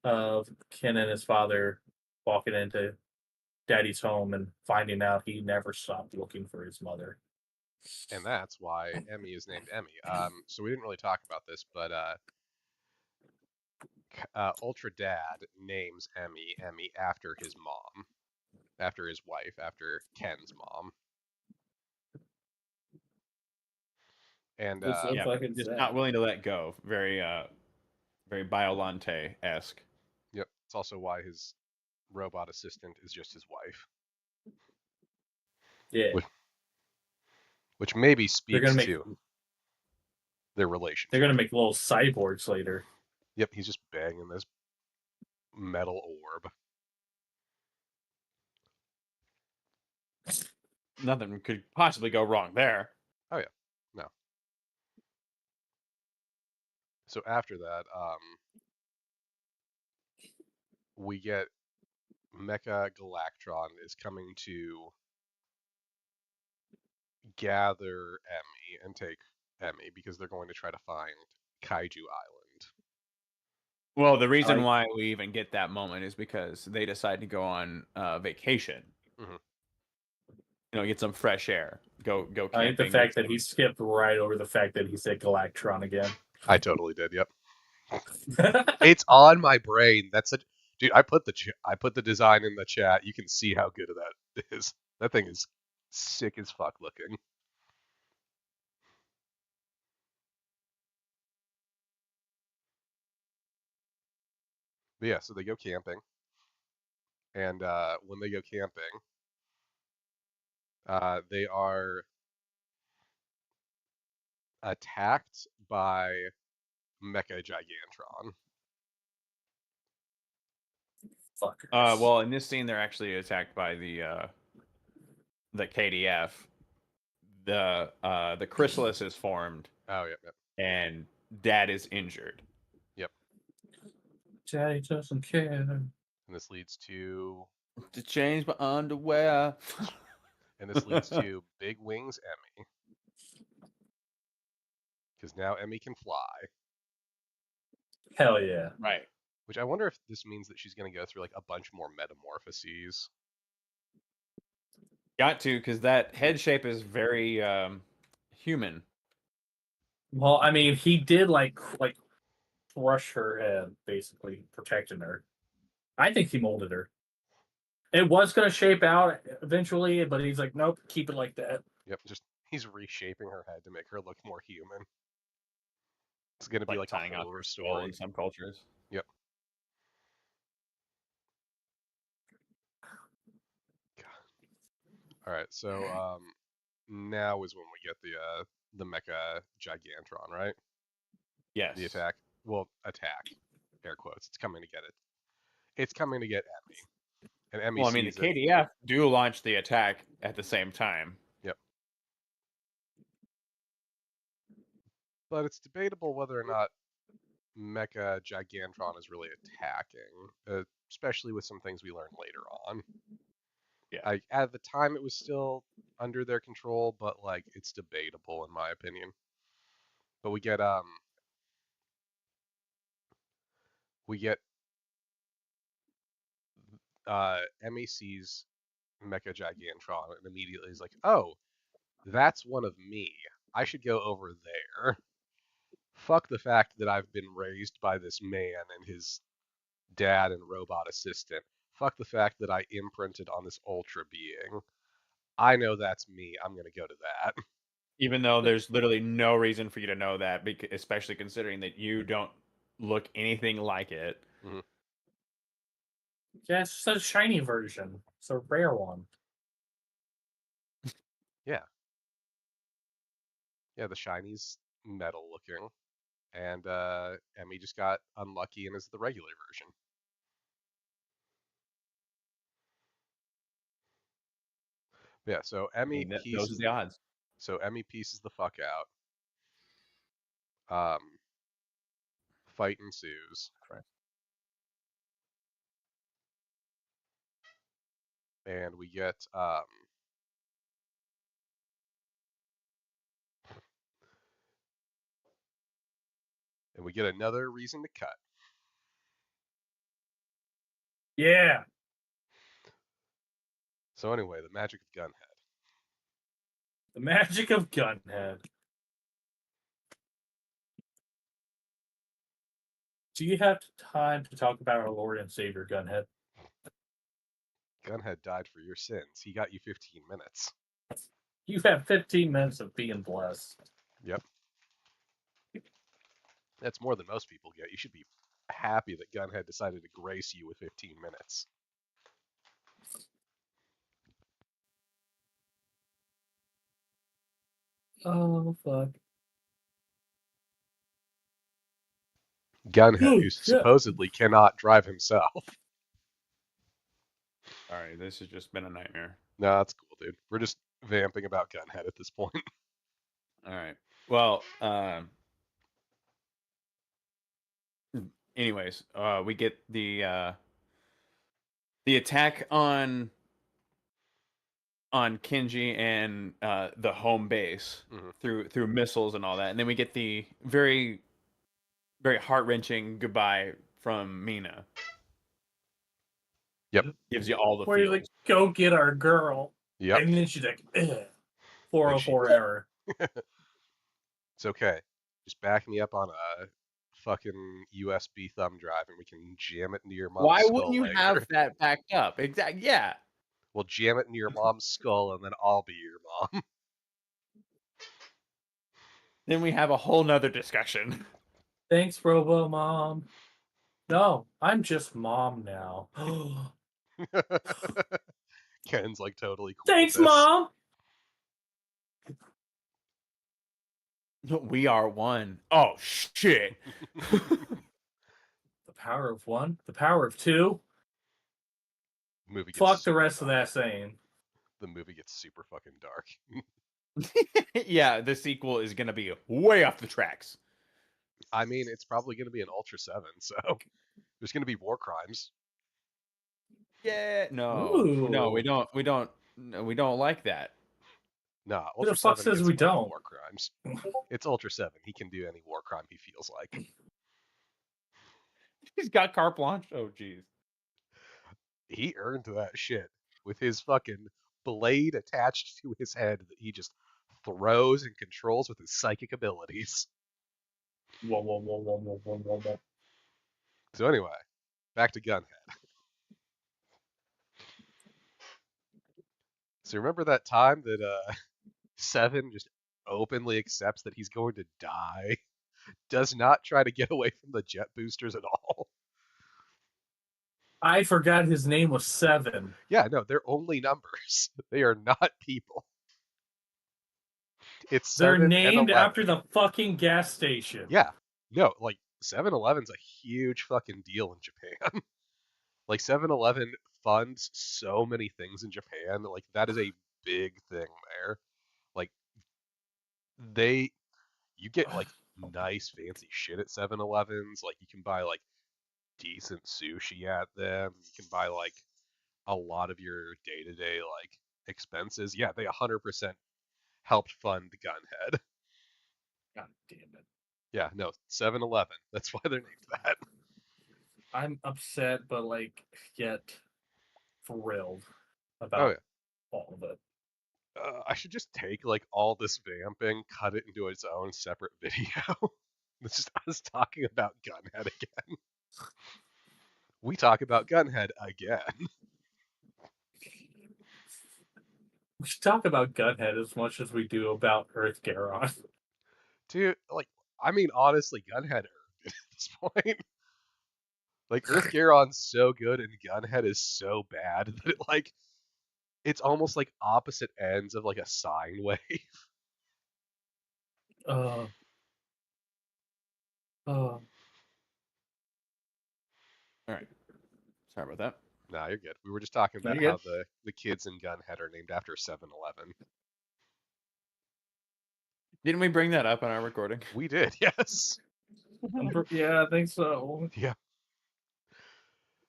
of Ken and his father walking into Daddy's home and finding out he never stopped looking for his mother. And that's why Emmy is named Emmy. So we didn't really talk about this, but Ultra Dad names Emmy after his mom, after his wife, after Ken's mom. And just not willing to let go. Very Biolante-esque. Yep. It's also why his robot assistant is just his wife. Yeah. Which maybe speaks to their relationship. They're gonna make little cyborgs later. Yep, he's just banging this metal orb. Nothing could possibly go wrong there. Oh yeah, no. So after that, we get Mecha Galactron is coming to gather Emmy and take Emmy because they're going to try to find Kaiju Island. Well, the reason why we even get that moment is because they decide to go on vacation. Mm-hmm. You know, get some fresh air. Go camping. I think the fact that he skipped right over the fact that he said Galactron again. I totally did. Yep. It's on my brain. That's such. Dude, I put the design in the chat. You can see how good that is. That thing is sick as fuck looking. But yeah, so they go camping, and when they go camping, they are attacked by Mecha Gigantron. Fuck. Well, in this scene, they're actually attacked by the KDF. The chrysalis is formed. Oh, yep. And Dad is injured. Yep. Daddy doesn't care. And this leads to change my underwear. And this leads to Big Wings Emmy. Because now Emmy can fly. Hell yeah. Right. Which I wonder if this means that she's going to go through like a bunch more metamorphoses. Got to, because that head shape is very human. Well, I mean, he did like crush her head, basically protecting her. I think he molded her. It was going to shape out eventually, but he's like, nope, keep it like that. Yep, just he's reshaping her head to make her look more human. It's going to be like tying a off horror her skull story. in some cultures. Yep. All right, so now is when we get the Mecha Gigantron, right? Yes. The attack. Well, attack. Air quotes. It's coming to get it. It's coming to get Emmy. And Emmy Well, I mean, the sees it. KDF do launch the attack at the same time. Yep. But it's debatable whether or not Mecha Gigantron is really attacking, especially with some things we learn later on. Yeah. At the time, it was still under their control, but like it's debatable in my opinion. But we get Emmy sees Mecha Gigantron and immediately is like, "Oh, that's one of me. I should go over there." Fuck the fact that I've been raised by this man and his dad and robot assistant. Fuck the fact that I imprinted on this ultra being. I know that's me. I'm going to go to that. Even though there's literally no reason for you to know that, especially considering that you don't look anything like it. Mm-hmm. Yeah, it's just a shiny version. It's a rare one. Yeah. Yeah, the shiny's metal looking. And Emmy just got unlucky and is the regular version. Yeah, so Emmy Those are the odds. So Emmy pieces the fuck out. Fight ensues. Right. And we get another reason to cut. Yeah. So anyway, the magic of Gunhead. The magic of Gunhead. Do you have time to talk about our Lord and Savior Gunhead? Gunhead died for your sins. He got you 15 minutes. You have 15 minutes of being blessed. Yep. That's more than most people get. You should be happy that Gunhead decided to grace you with 15 minutes. Oh, fuck. Gunhead, who supposedly cannot drive himself. Alright, this has just been a nightmare. No, that's cool, dude. We're just vamping about Gunhead at this point. Alright. Well, anyways, we get the attack on Kenji and the home base through missiles and all that, and then we get the very, very heart-wrenching goodbye from Mina. Yep. Gives you all the Where he's like, go get our girl. Yep. And then she's like, 404 error. It's okay. Just back me up on a fucking USB thumb drive and we can jam it into your mom's skull. Why wouldn't you have that backed up? Exactly. Yeah. We'll jam it into your mom's skull and then I'll be your mom. Then we have a whole nother discussion. Thanks, Robo Mom. No, I'm just mom now. Ken's like totally cool. Thanks, Mom. We are one. Oh shit. The power of one, the power of two. Movie gets Fuck the rest of that saying. The movie gets super fucking dark. Yeah, the sequel is gonna be way off the tracks. I mean, it's probably gonna be an Ultra 7, so there's gonna be war crimes. Yeah, no, Ooh. no, we don't No, we don't like that. Nah, Who the Ultra fuck 7 says gets we away with don't? war crimes. It's Ultra 7. He can do any war crime he feels like. He's got carte blanche. Oh, jeez. He earned that shit with his fucking blade attached to his head that he just throws and controls with his psychic abilities. Whoa, whoa, whoa, whoa, whoa, whoa, whoa, whoa. So anyway, back to Gunhead. So remember that time that Seven just openly accepts that he's going to die, does not try to get away from the jet boosters at all. I forgot his name was Seven. Yeah, no, they're only numbers. They are not people. It's They're 7 and named 11. after the fucking gas station. Yeah, no, like 7-Eleven's a huge fucking deal in Japan. Like 7-Eleven funds so many things in Japan. Like that is a big thing there. Like you get like nice fancy shit at 7-Elevens. Like you can buy like decent sushi at them. You can buy like a lot of your day-to-day like expenses. Yeah, they 100% helped fund Gunhead. God damn it. Yeah, no, 7-Eleven. That's why they're named that. I'm upset, but like, yet thrilled Oh about yeah. all of it. I should just take like all this vamping, cut it into its own separate video. It's just us talking about Gunhead again. We talk about Gunhead again. We should talk about Gunhead as much as we do about Earth Garon. Dude, like, I mean, honestly, Gunhead earned it at this point. Like, Earth Garon's so good and Gunhead is so bad that it's almost like opposite ends of like a sine wave. Uh, All right. Sorry about that. Nah, you're good. We were just talking about You're how the kids in Gunhead are named after 7-Eleven. Didn't we bring that up on our recording? We did, yes. yeah, I think so. Yeah.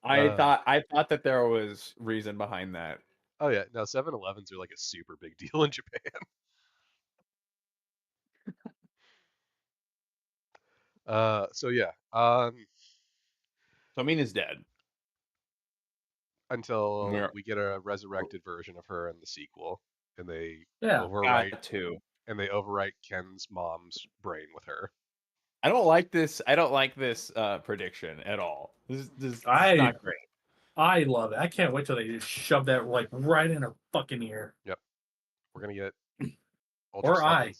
I thought that there was reason behind that. Oh yeah, no, 7-Elevens are like a super big deal in Japan. So yeah, So Mina's dead. until Yeah. we get a resurrected version of her in the sequel, and they Yeah. overwrite Got to. Ken's mom's brain with her. I don't like this. I don't like this prediction at all. This is not great. I love it. I can't wait till they just shove that like right in her fucking ear. Yep, we're gonna get Or I.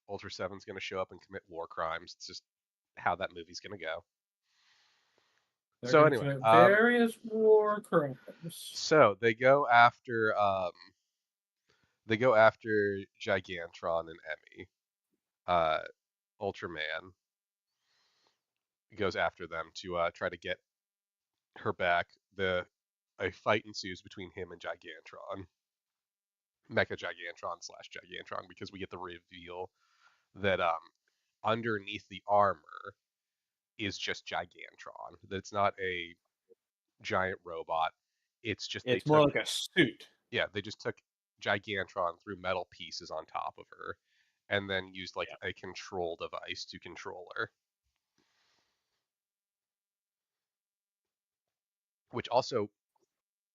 Ultra 7's gonna show up and commit war crimes. It's just how that movie's gonna go. They're So gonna anyway, commit various war crimes. so they go after Gigantron and Emmy. Ultraman goes after them to try to get her back. A fight ensues between him and Gigantron, Mecha Gigantron / Gigantron, because we get the reveal that underneath the armor is just Gigantron. That it's not a giant robot. It's just It's more like a suit. Yeah, they just took Gigantron, threw metal pieces on top of her, and then used like a control device to control her. Which also,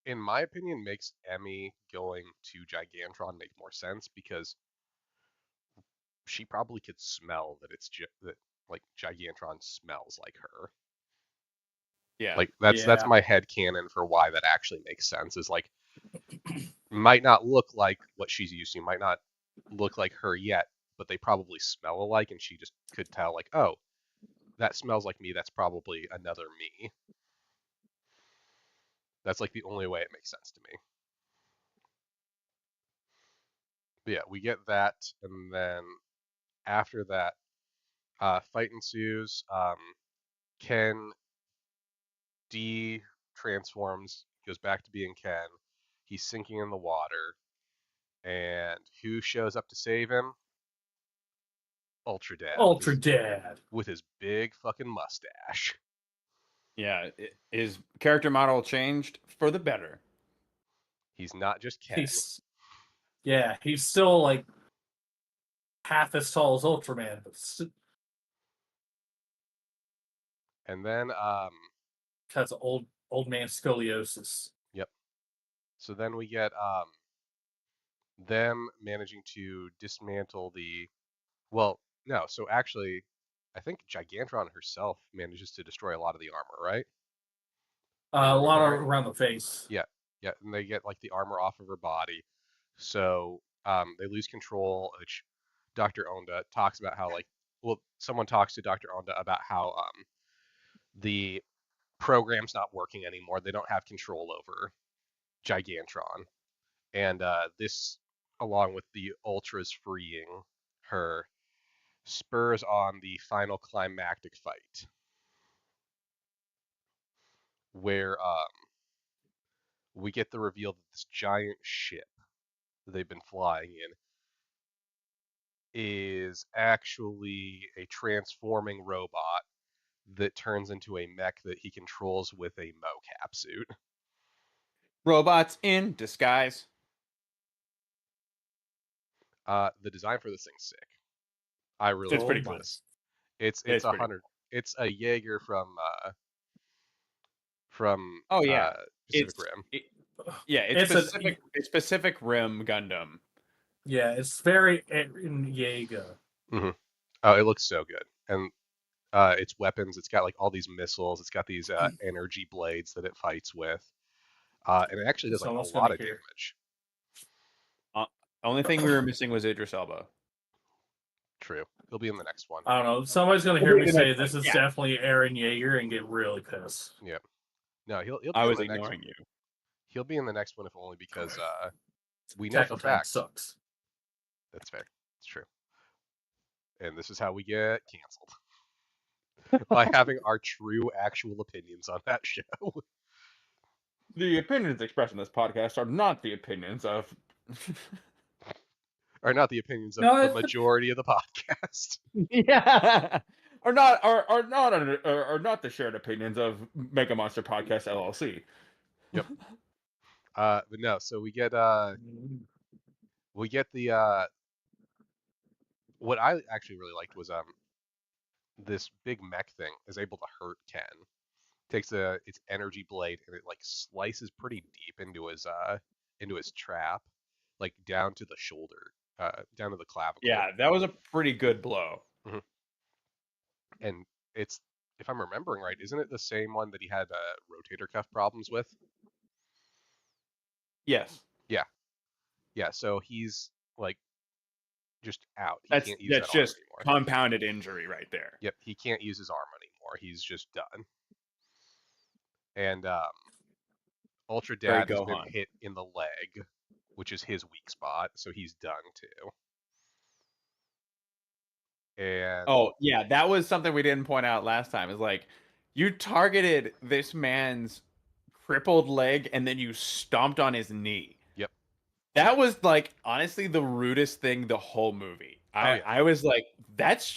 in my opinion, makes Emmy going to Gigantron make more sense, because she probably could smell that that like Gigantron smells like her. Yeah. Like that's my head canon for why that actually makes sense. Is like, might not look like what she's used to, might not look like her yet, but they probably smell alike, and she just could tell like, oh, that smells like me. That's probably another me. That's like the only way it makes sense to me. But yeah, we get that, and then after that, fight ensues. Ken transforms, goes back to being Ken. He's sinking in the water, and who shows up to save him? Ultra Dad. Ultra Dad. With his big fucking mustache. Yeah, his character model changed for the better. He's not just Ken. Yeah, he's still like half as tall as Ultraman, but And then has old man scoliosis. yep. So then we get them managing to dismantle the well, no, so actually I think Gigantron herself manages to destroy a lot of the armor, right? A lot of around the face. Yeah, yeah, and they get like the armor off of her body. So they lose control, which Dr. Onda talks about how someone talks to Dr. Onda about how the program's not working anymore. They don't have control over Gigantron. And this, along with the Ultras freeing her, spurs on the final climactic fight, where we get the reveal that this giant ship that they've been flying in is actually a transforming robot that turns into a mech that he controls with a mocap suit. Robots in disguise. The design for this thing's sick. I really It's pretty like cool. this. It's It's pretty 100. It's a Jaeger from Oh yeah, Pacific it's Rim. it's It's specific. It's Pacific Rim Gundam. Yeah, it's very Jaeger. Mm-hmm. Oh, it looks so good. And its weapons, it's got like all these missiles. It's got these energy blades that it fights with. And it actually does like Someone's a lot gonna of hear. damage. Only thing we were missing was Idris Elba. True. He'll be in the next one. I don't know. Somebody's gonna hear me say this is Yeah. definitely Aaron Yeager and get really pissed. Yeah. No, he'll be I in was the next ignoring one. you. He'll be in the next one if only because we know Attack for on Titan fact. sucks. That's fair. It's true. And this is how we get canceled. By having our true actual opinions on that show. The opinions expressed in this podcast are not the opinions of. Are not the opinions of No, the majority of the podcast. Yeah, are not the shared opinions of Mega Monster Podcast LLC. Yep. But no, so we get the what I actually really liked was this big mech thing is able to hurt Ken. Takes its energy blade and it like slices pretty deep into his trap, like down to the shoulder, down to the clavicle. Yeah, that was a pretty good blow. Mm-hmm. And it's, if I'm remembering right, isn't it the same one that he had rotator cuff problems with? Yes. Yeah, so he's like just out. He That's can't use that arm just anymore. compounded injury right there. Yep, he can't use his arm anymore. He's just done. And Ultra Dad has been hit in the leg, which is his weak spot, so he's done too. And oh yeah, that was something we didn't point out last time. Is like you targeted this man's crippled leg and then you stomped on his knee. Yep. That was like honestly the rudest thing the whole movie. I was like, that's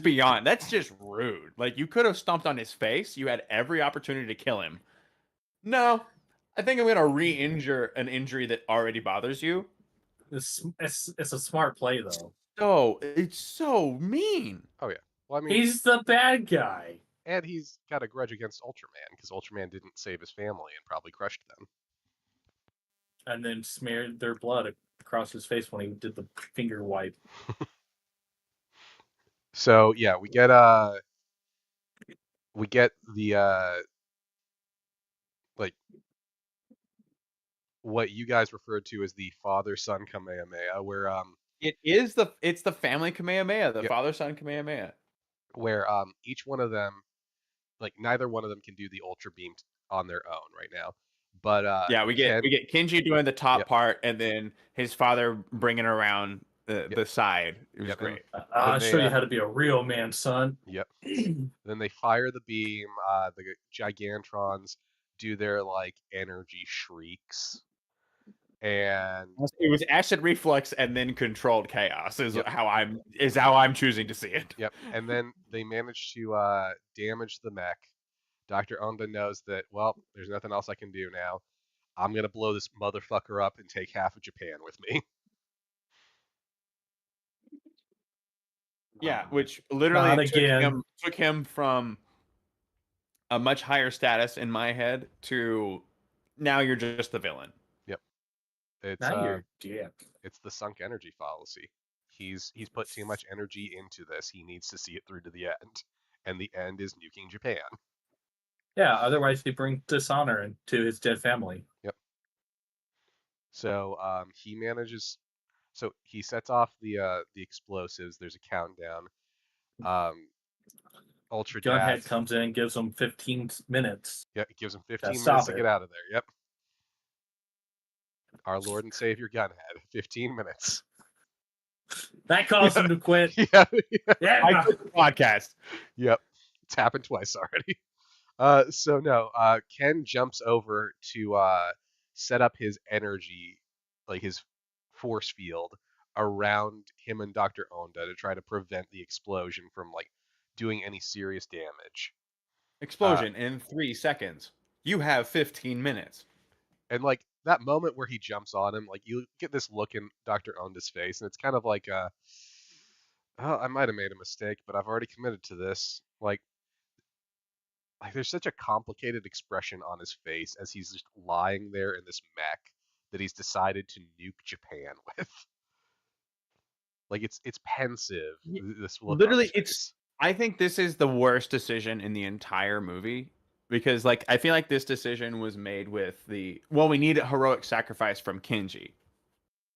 beyond. That's just rude. Like you could have stomped on his face. You had every opportunity to kill him. No, I think I'm gonna re-injure an injury that already bothers you. It's a smart play though. So it's so mean. Oh yeah. Well, I mean, He's the bad guy. And he's got a grudge against Ultraman because Ultraman didn't save his family and probably crushed them. And then smeared their blood across his face when he did the finger wipe. So yeah, we get the like what you guys referred to as the father-son Kamehameha, where it's the family Kamehameha, the father-son Kamehameha. Where each one of them, like neither one of them can do the Ultra Beam on their own right now. But yeah, we get Kenji doing the top part, and then his father bringing around the side. It was great. I'll show you how to be a real man, son. Yep. Then they fire the beam. The Gigantrons do their like energy shrieks, and it was acid reflux and then controlled chaos. Is how I'm choosing to see it. Yep. And then they manage to damage the mech. Dr. Onda knows that, well, there's nothing else I can do now. I'm gonna blow this motherfucker up and take half of Japan with me. Yeah, which Not literally again. took him from a much higher status in my head to now you're just the villain. Yep. It's Now you're a dick. it's the sunk energy fallacy. He's put too much energy into this. He needs to see it through to the end, and the end is nuking Japan. Yeah, otherwise he brings dishonor into his dead family. Yep. So he manages. So he sets off the explosives. There's a countdown. Ultra Gunhead Dad. comes in and gives him 15 minutes. Yeah, it gives him 15 stop minutes to it. get out of there. Yep. Our Lord and Savior Gunhead. 15 minutes. That caused him to quit. Yeah. Yeah. I quit the podcast. Yep. It's happened twice already. So no, Ken jumps over to set up his energy, like his force field, around him and Dr. Onda to try to prevent the explosion from like doing any serious damage. Explosion in 3 seconds. You have 15 minutes. And like that moment where he jumps on him, like you get this look in Dr. Onda's face, and it's kind of like oh, I might have made a mistake, but I've already committed to this. Like there's such a complicated expression on his face as he's just lying there in this mech that he's decided to nuke Japan with. Like it's pensive. This look Literally, on his face. I think this is the worst decision in the entire movie because, like, I feel like this decision was made with we need a heroic sacrifice from Kenji.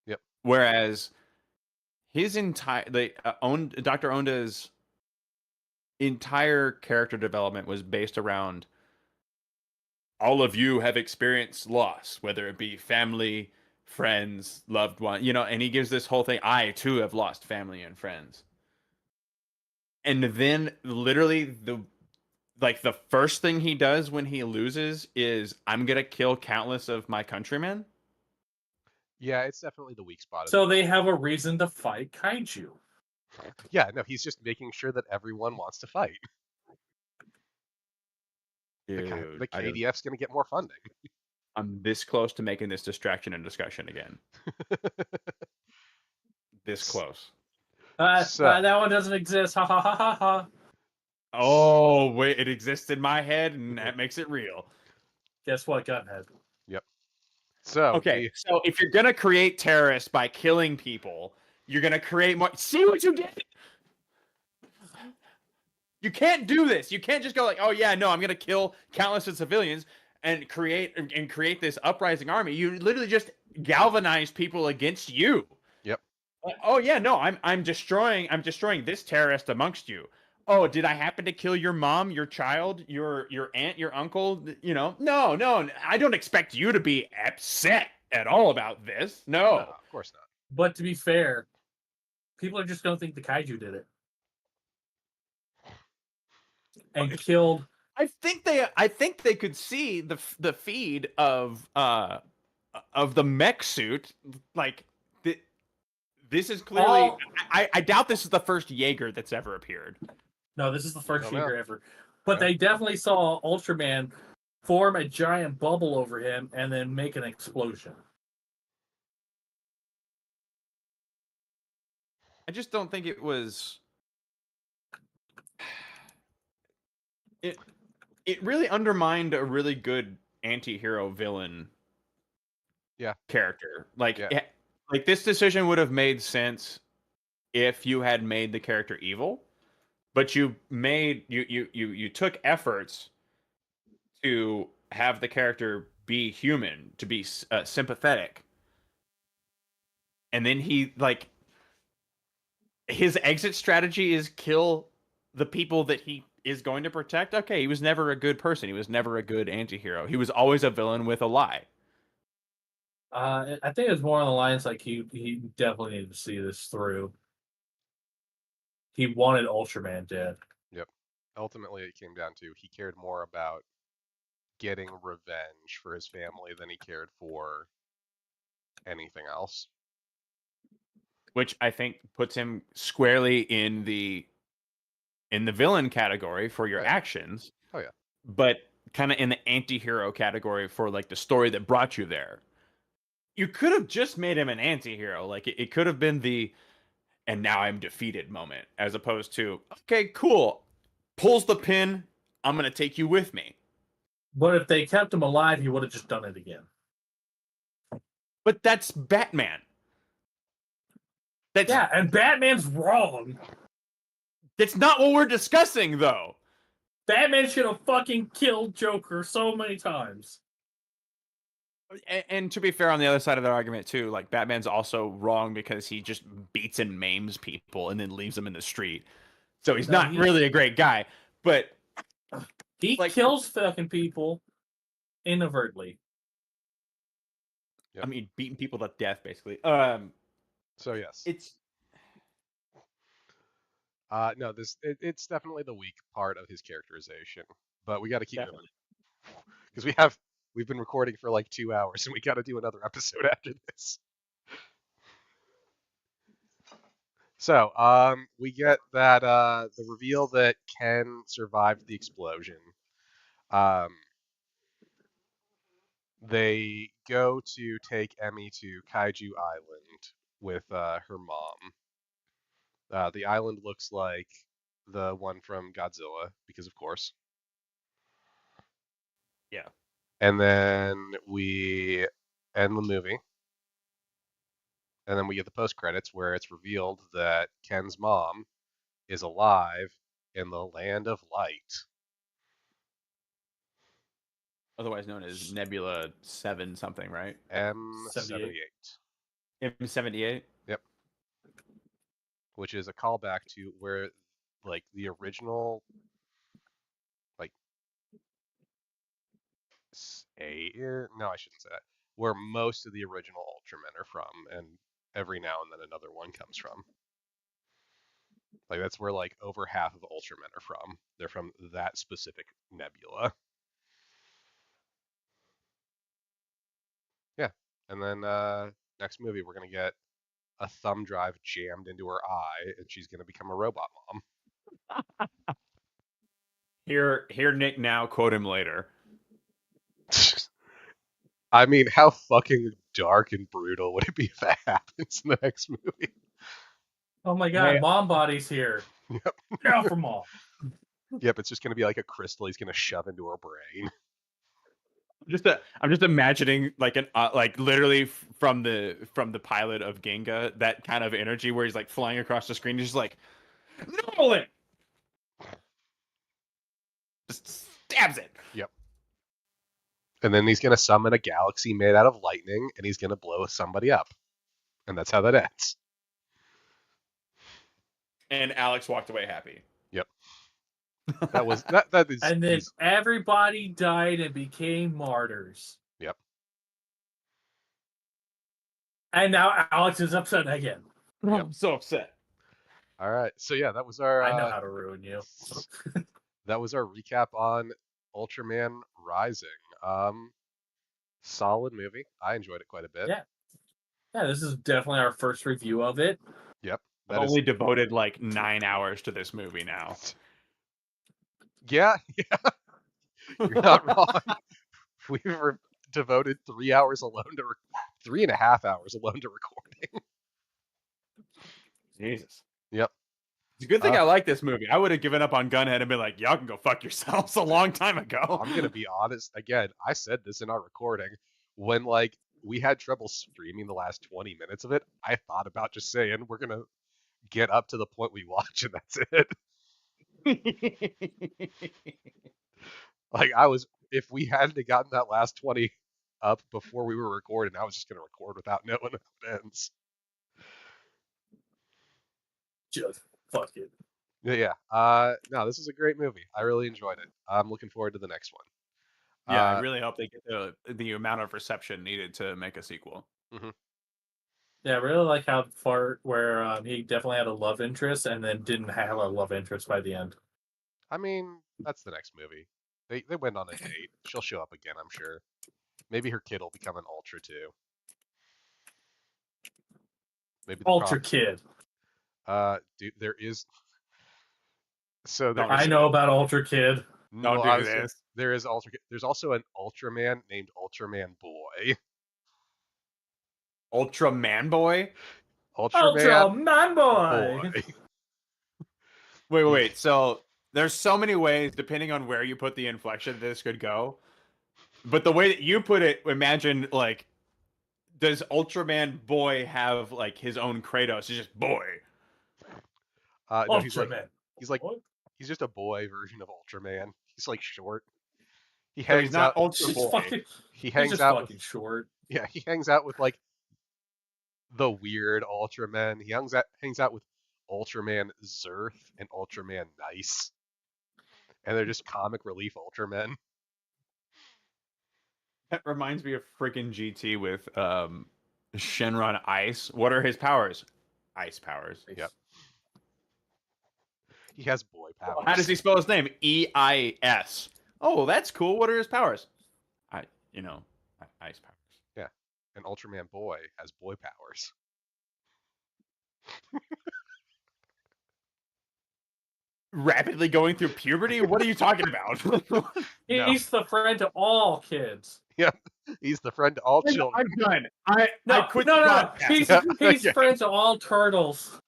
Yep. Whereas his entire Dr. Onda's entire character development was based around all of you have experienced loss, whether it be family, friends, loved one, and he gives this whole thing. I too have lost family and friends. And then literally the first thing he does when he loses is I'm going to kill countless of my countrymen. Yeah, it's definitely the weak spot. So they have a reason to fight kaiju. Yeah, no, he's just making sure that everyone wants to fight. Dude, the KDF's going to get more funding. I'm this close to making this distraction and discussion again. This close. That one doesn't exist. Ha ha ha ha ha. Oh, wait, it exists in my head, and that makes it real. Guess what, Gunhead? Yep. So okay, so if you're gonna create terrorists by killing people, you're gonna create more. See what you did? You can't do this. You can't just go like, oh yeah, no, I'm gonna kill countless of civilians and create this uprising army. You literally just galvanize people against you. Yep. Oh yeah, no, I'm destroying this terrorist amongst you. Oh, did I happen to kill your mom, your child, your aunt, your uncle? No, I don't expect you to be upset at all about this. No, of course not. But to be fair, people are just going to think the kaiju did it and killed. I think they could see the feed of the mech suit. Like this is clearly. I doubt this is the first Jaeger that's ever appeared. No, this is the first Jaeger ever. But they definitely saw Ultraman form a giant bubble over him and then make an explosion. I just don't think it was. It really undermined a really good anti-hero villain character. Like this decision would have made sense if you had made the character evil, but you took efforts to have the character be human, to be sympathetic. And then his exit strategy is kill the people that he is going to protect. Okay, he was never a good person. He was never a good anti-hero. He was always a villain with a lie. I think it's more on the lines like he definitely needed to see this through. He wanted Ultraman dead. Yep. Ultimately, it came down to he cared more about getting revenge for his family than he cared for anything else. Which I think puts him squarely in the villain category for your actions. Oh yeah. But kind of in the anti-hero category for like the story that brought you there. You could have just made him an anti-hero. Like it could have been the "and now I'm defeated" moment, as opposed to "okay, cool," pulls the pin, "I'm gonna take you with me." But if they kept him alive, he would have just done it again. But that's Batman. That's Yeah, and Batman's wrong. that's not what we're discussing, though. Batman should have fucking killed Joker so many times. And to be fair, on the other side of that argument too, like Batman's also wrong because he just beats and maims people and then leaves them in the street. So he's not really a great guy. But he like, kills fucking people inadvertently. Yep. I mean, beating people to death, basically. So yes, It's no, it's definitely the weak part of his characterization, but we got to keep moving because we've been recording for like 2 hours and we got to do another episode after this. So we get that the reveal that Ken survived the explosion. They go to take Emmy to Kaiju Island with her mom. The island looks like the one from Godzilla, because of course. Yeah. And then we end the movie. And then we get the post credits where it's revealed that Ken's mom is alive in the land of light. otherwise known as Nebula 7 something, right? M78. M78. Yep. Which is a callback to where, like, the original, like, no, I shouldn't say that. Where most of the original Ultramen are from, and every now and then another one comes from. Like, that's where, like, over half of Ultramen are from. They're from that specific nebula. Yeah. And then next movie, we're going to get a thumb drive jammed into her eye, and she's going to become a robot mom. Hear Nick now, quote him later. I mean, how fucking dark and brutal would it be if that happens in the next movie? Oh my god, Hey. Mom Body's here. Yep. Now for Mom. Yep, it's just going to be like a crystal he's going to shove into her brain. I'm just imagining like an like literally from the pilot of Ginga, that kind of energy where he's like flying across the screen, he's just like Nolan, just stabs it. Yep. And then he's going to summon a galaxy made out of lightning, and he's going to blow somebody up, and that's how that ends. And Alex walked away happy. Yep. That was that is. And then everybody died and became martyrs. Yep. And now Alex is upset again. Yep. I'm so upset. All right. So yeah, that was our. I know how to ruin you. That was our recap on Ultraman Rising. Solid movie. I enjoyed it quite a bit. Yeah. Yeah, this is definitely our first review of it. Yep. I've only devoted like 9 hours to this movie now. Yeah. You're not wrong. We've devoted 3 hours alone to 3.5 hours alone to recording. Jesus. Yep. It's a good thing I like this movie. I would have given up on Gunhead and been like, y'all can go fuck yourselves a long time ago. I'm gonna be honest. Again, I said this in our recording when like we had trouble streaming the last 20 minutes of it. I thought about just saying we're gonna get up to the point we watch and that's it. Like if we hadn't gotten that last 20 up before we were recording, I was just gonna record without knowing how it ends. Just fuck it. Yeah. No, this is a great movie. I really enjoyed it. I'm looking forward to the next one. Yeah, I really hope they get the amount of reception needed to make a sequel. Mm-hmm. Yeah, I really like how far where he definitely had a love interest and then didn't have a love interest by the end. I mean, that's the next movie. They went on a date. She'll show up again, I'm sure. Maybe her kid will become an Ultra too. Maybe Ultra Kid. Dude, there is. So there I know about Ultra Kid. Don't Well, do I was gonna- this. There's also an Ultraman named Ultraman Boy. Ultraman Boy. Ultra Ultraman Man Boy. Wait. So there's so many ways, depending on where you put the inflection, this could go. But the way that you put it, imagine like, does Ultraman Boy have like his own Kratos? He's just boy. No, he's Ultraman. like What? he's just a boy version of Ultraman. He's like short. He So hangs he's not out. Ultra He's Boy. fucking. He He's hangs just out fucking with short. yeah. He hangs out with like the weird Ultraman. He hangs out with Ultraman Zerth and Ultraman Nice, and they're just comic relief Ultramen. That reminds me of freaking GT with Shenron Ice. What are his powers? Ice powers. Yep. He has boy powers. How does he spell his name? E-I-S. Oh, that's cool. What are his powers? Ice powers. Yeah, and Ultraman Boy has boy powers. Rapidly going through puberty? What are you talking about? No. He's the friend to all kids. He's the friend to all children. I'm done. I quit no, the no. podcast. He's Yeah. friend to all turtles.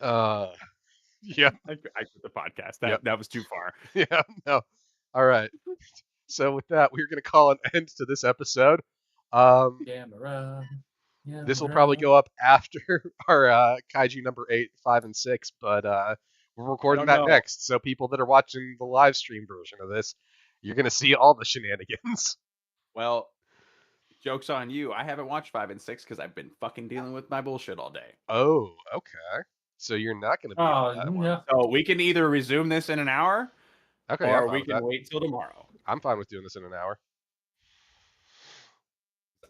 Yeah, I quit the podcast. Yep. That was too far. yeah, no. All right. So with that, we're gonna call an end to this episode. Gamera. This will probably go up after our Kaiju number 8, 5, and 6, but we're recording that know. next. So people that are watching the live stream version of this, you're gonna see all the shenanigans. Well, joke's on you. I haven't watched 5 and 6 because I've been fucking dealing with my bullshit all day. Oh, okay. So you're not gonna be on that one. yeah. So we can either resume this in an hour, Okay, I'm or fine we with can that. wait till tomorrow. I'm fine with doing this in an hour.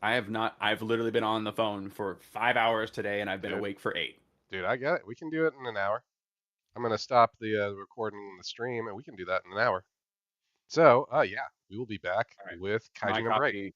I have not. I've literally been on the phone for 5 hours today, and I've been Dude. awake for 8. Dude, I get it. We can do it in an hour. I'm gonna stop the recording and the stream, and we can do that in an hour. So, yeah, we will be back All right. with My Kaiju number 8. copy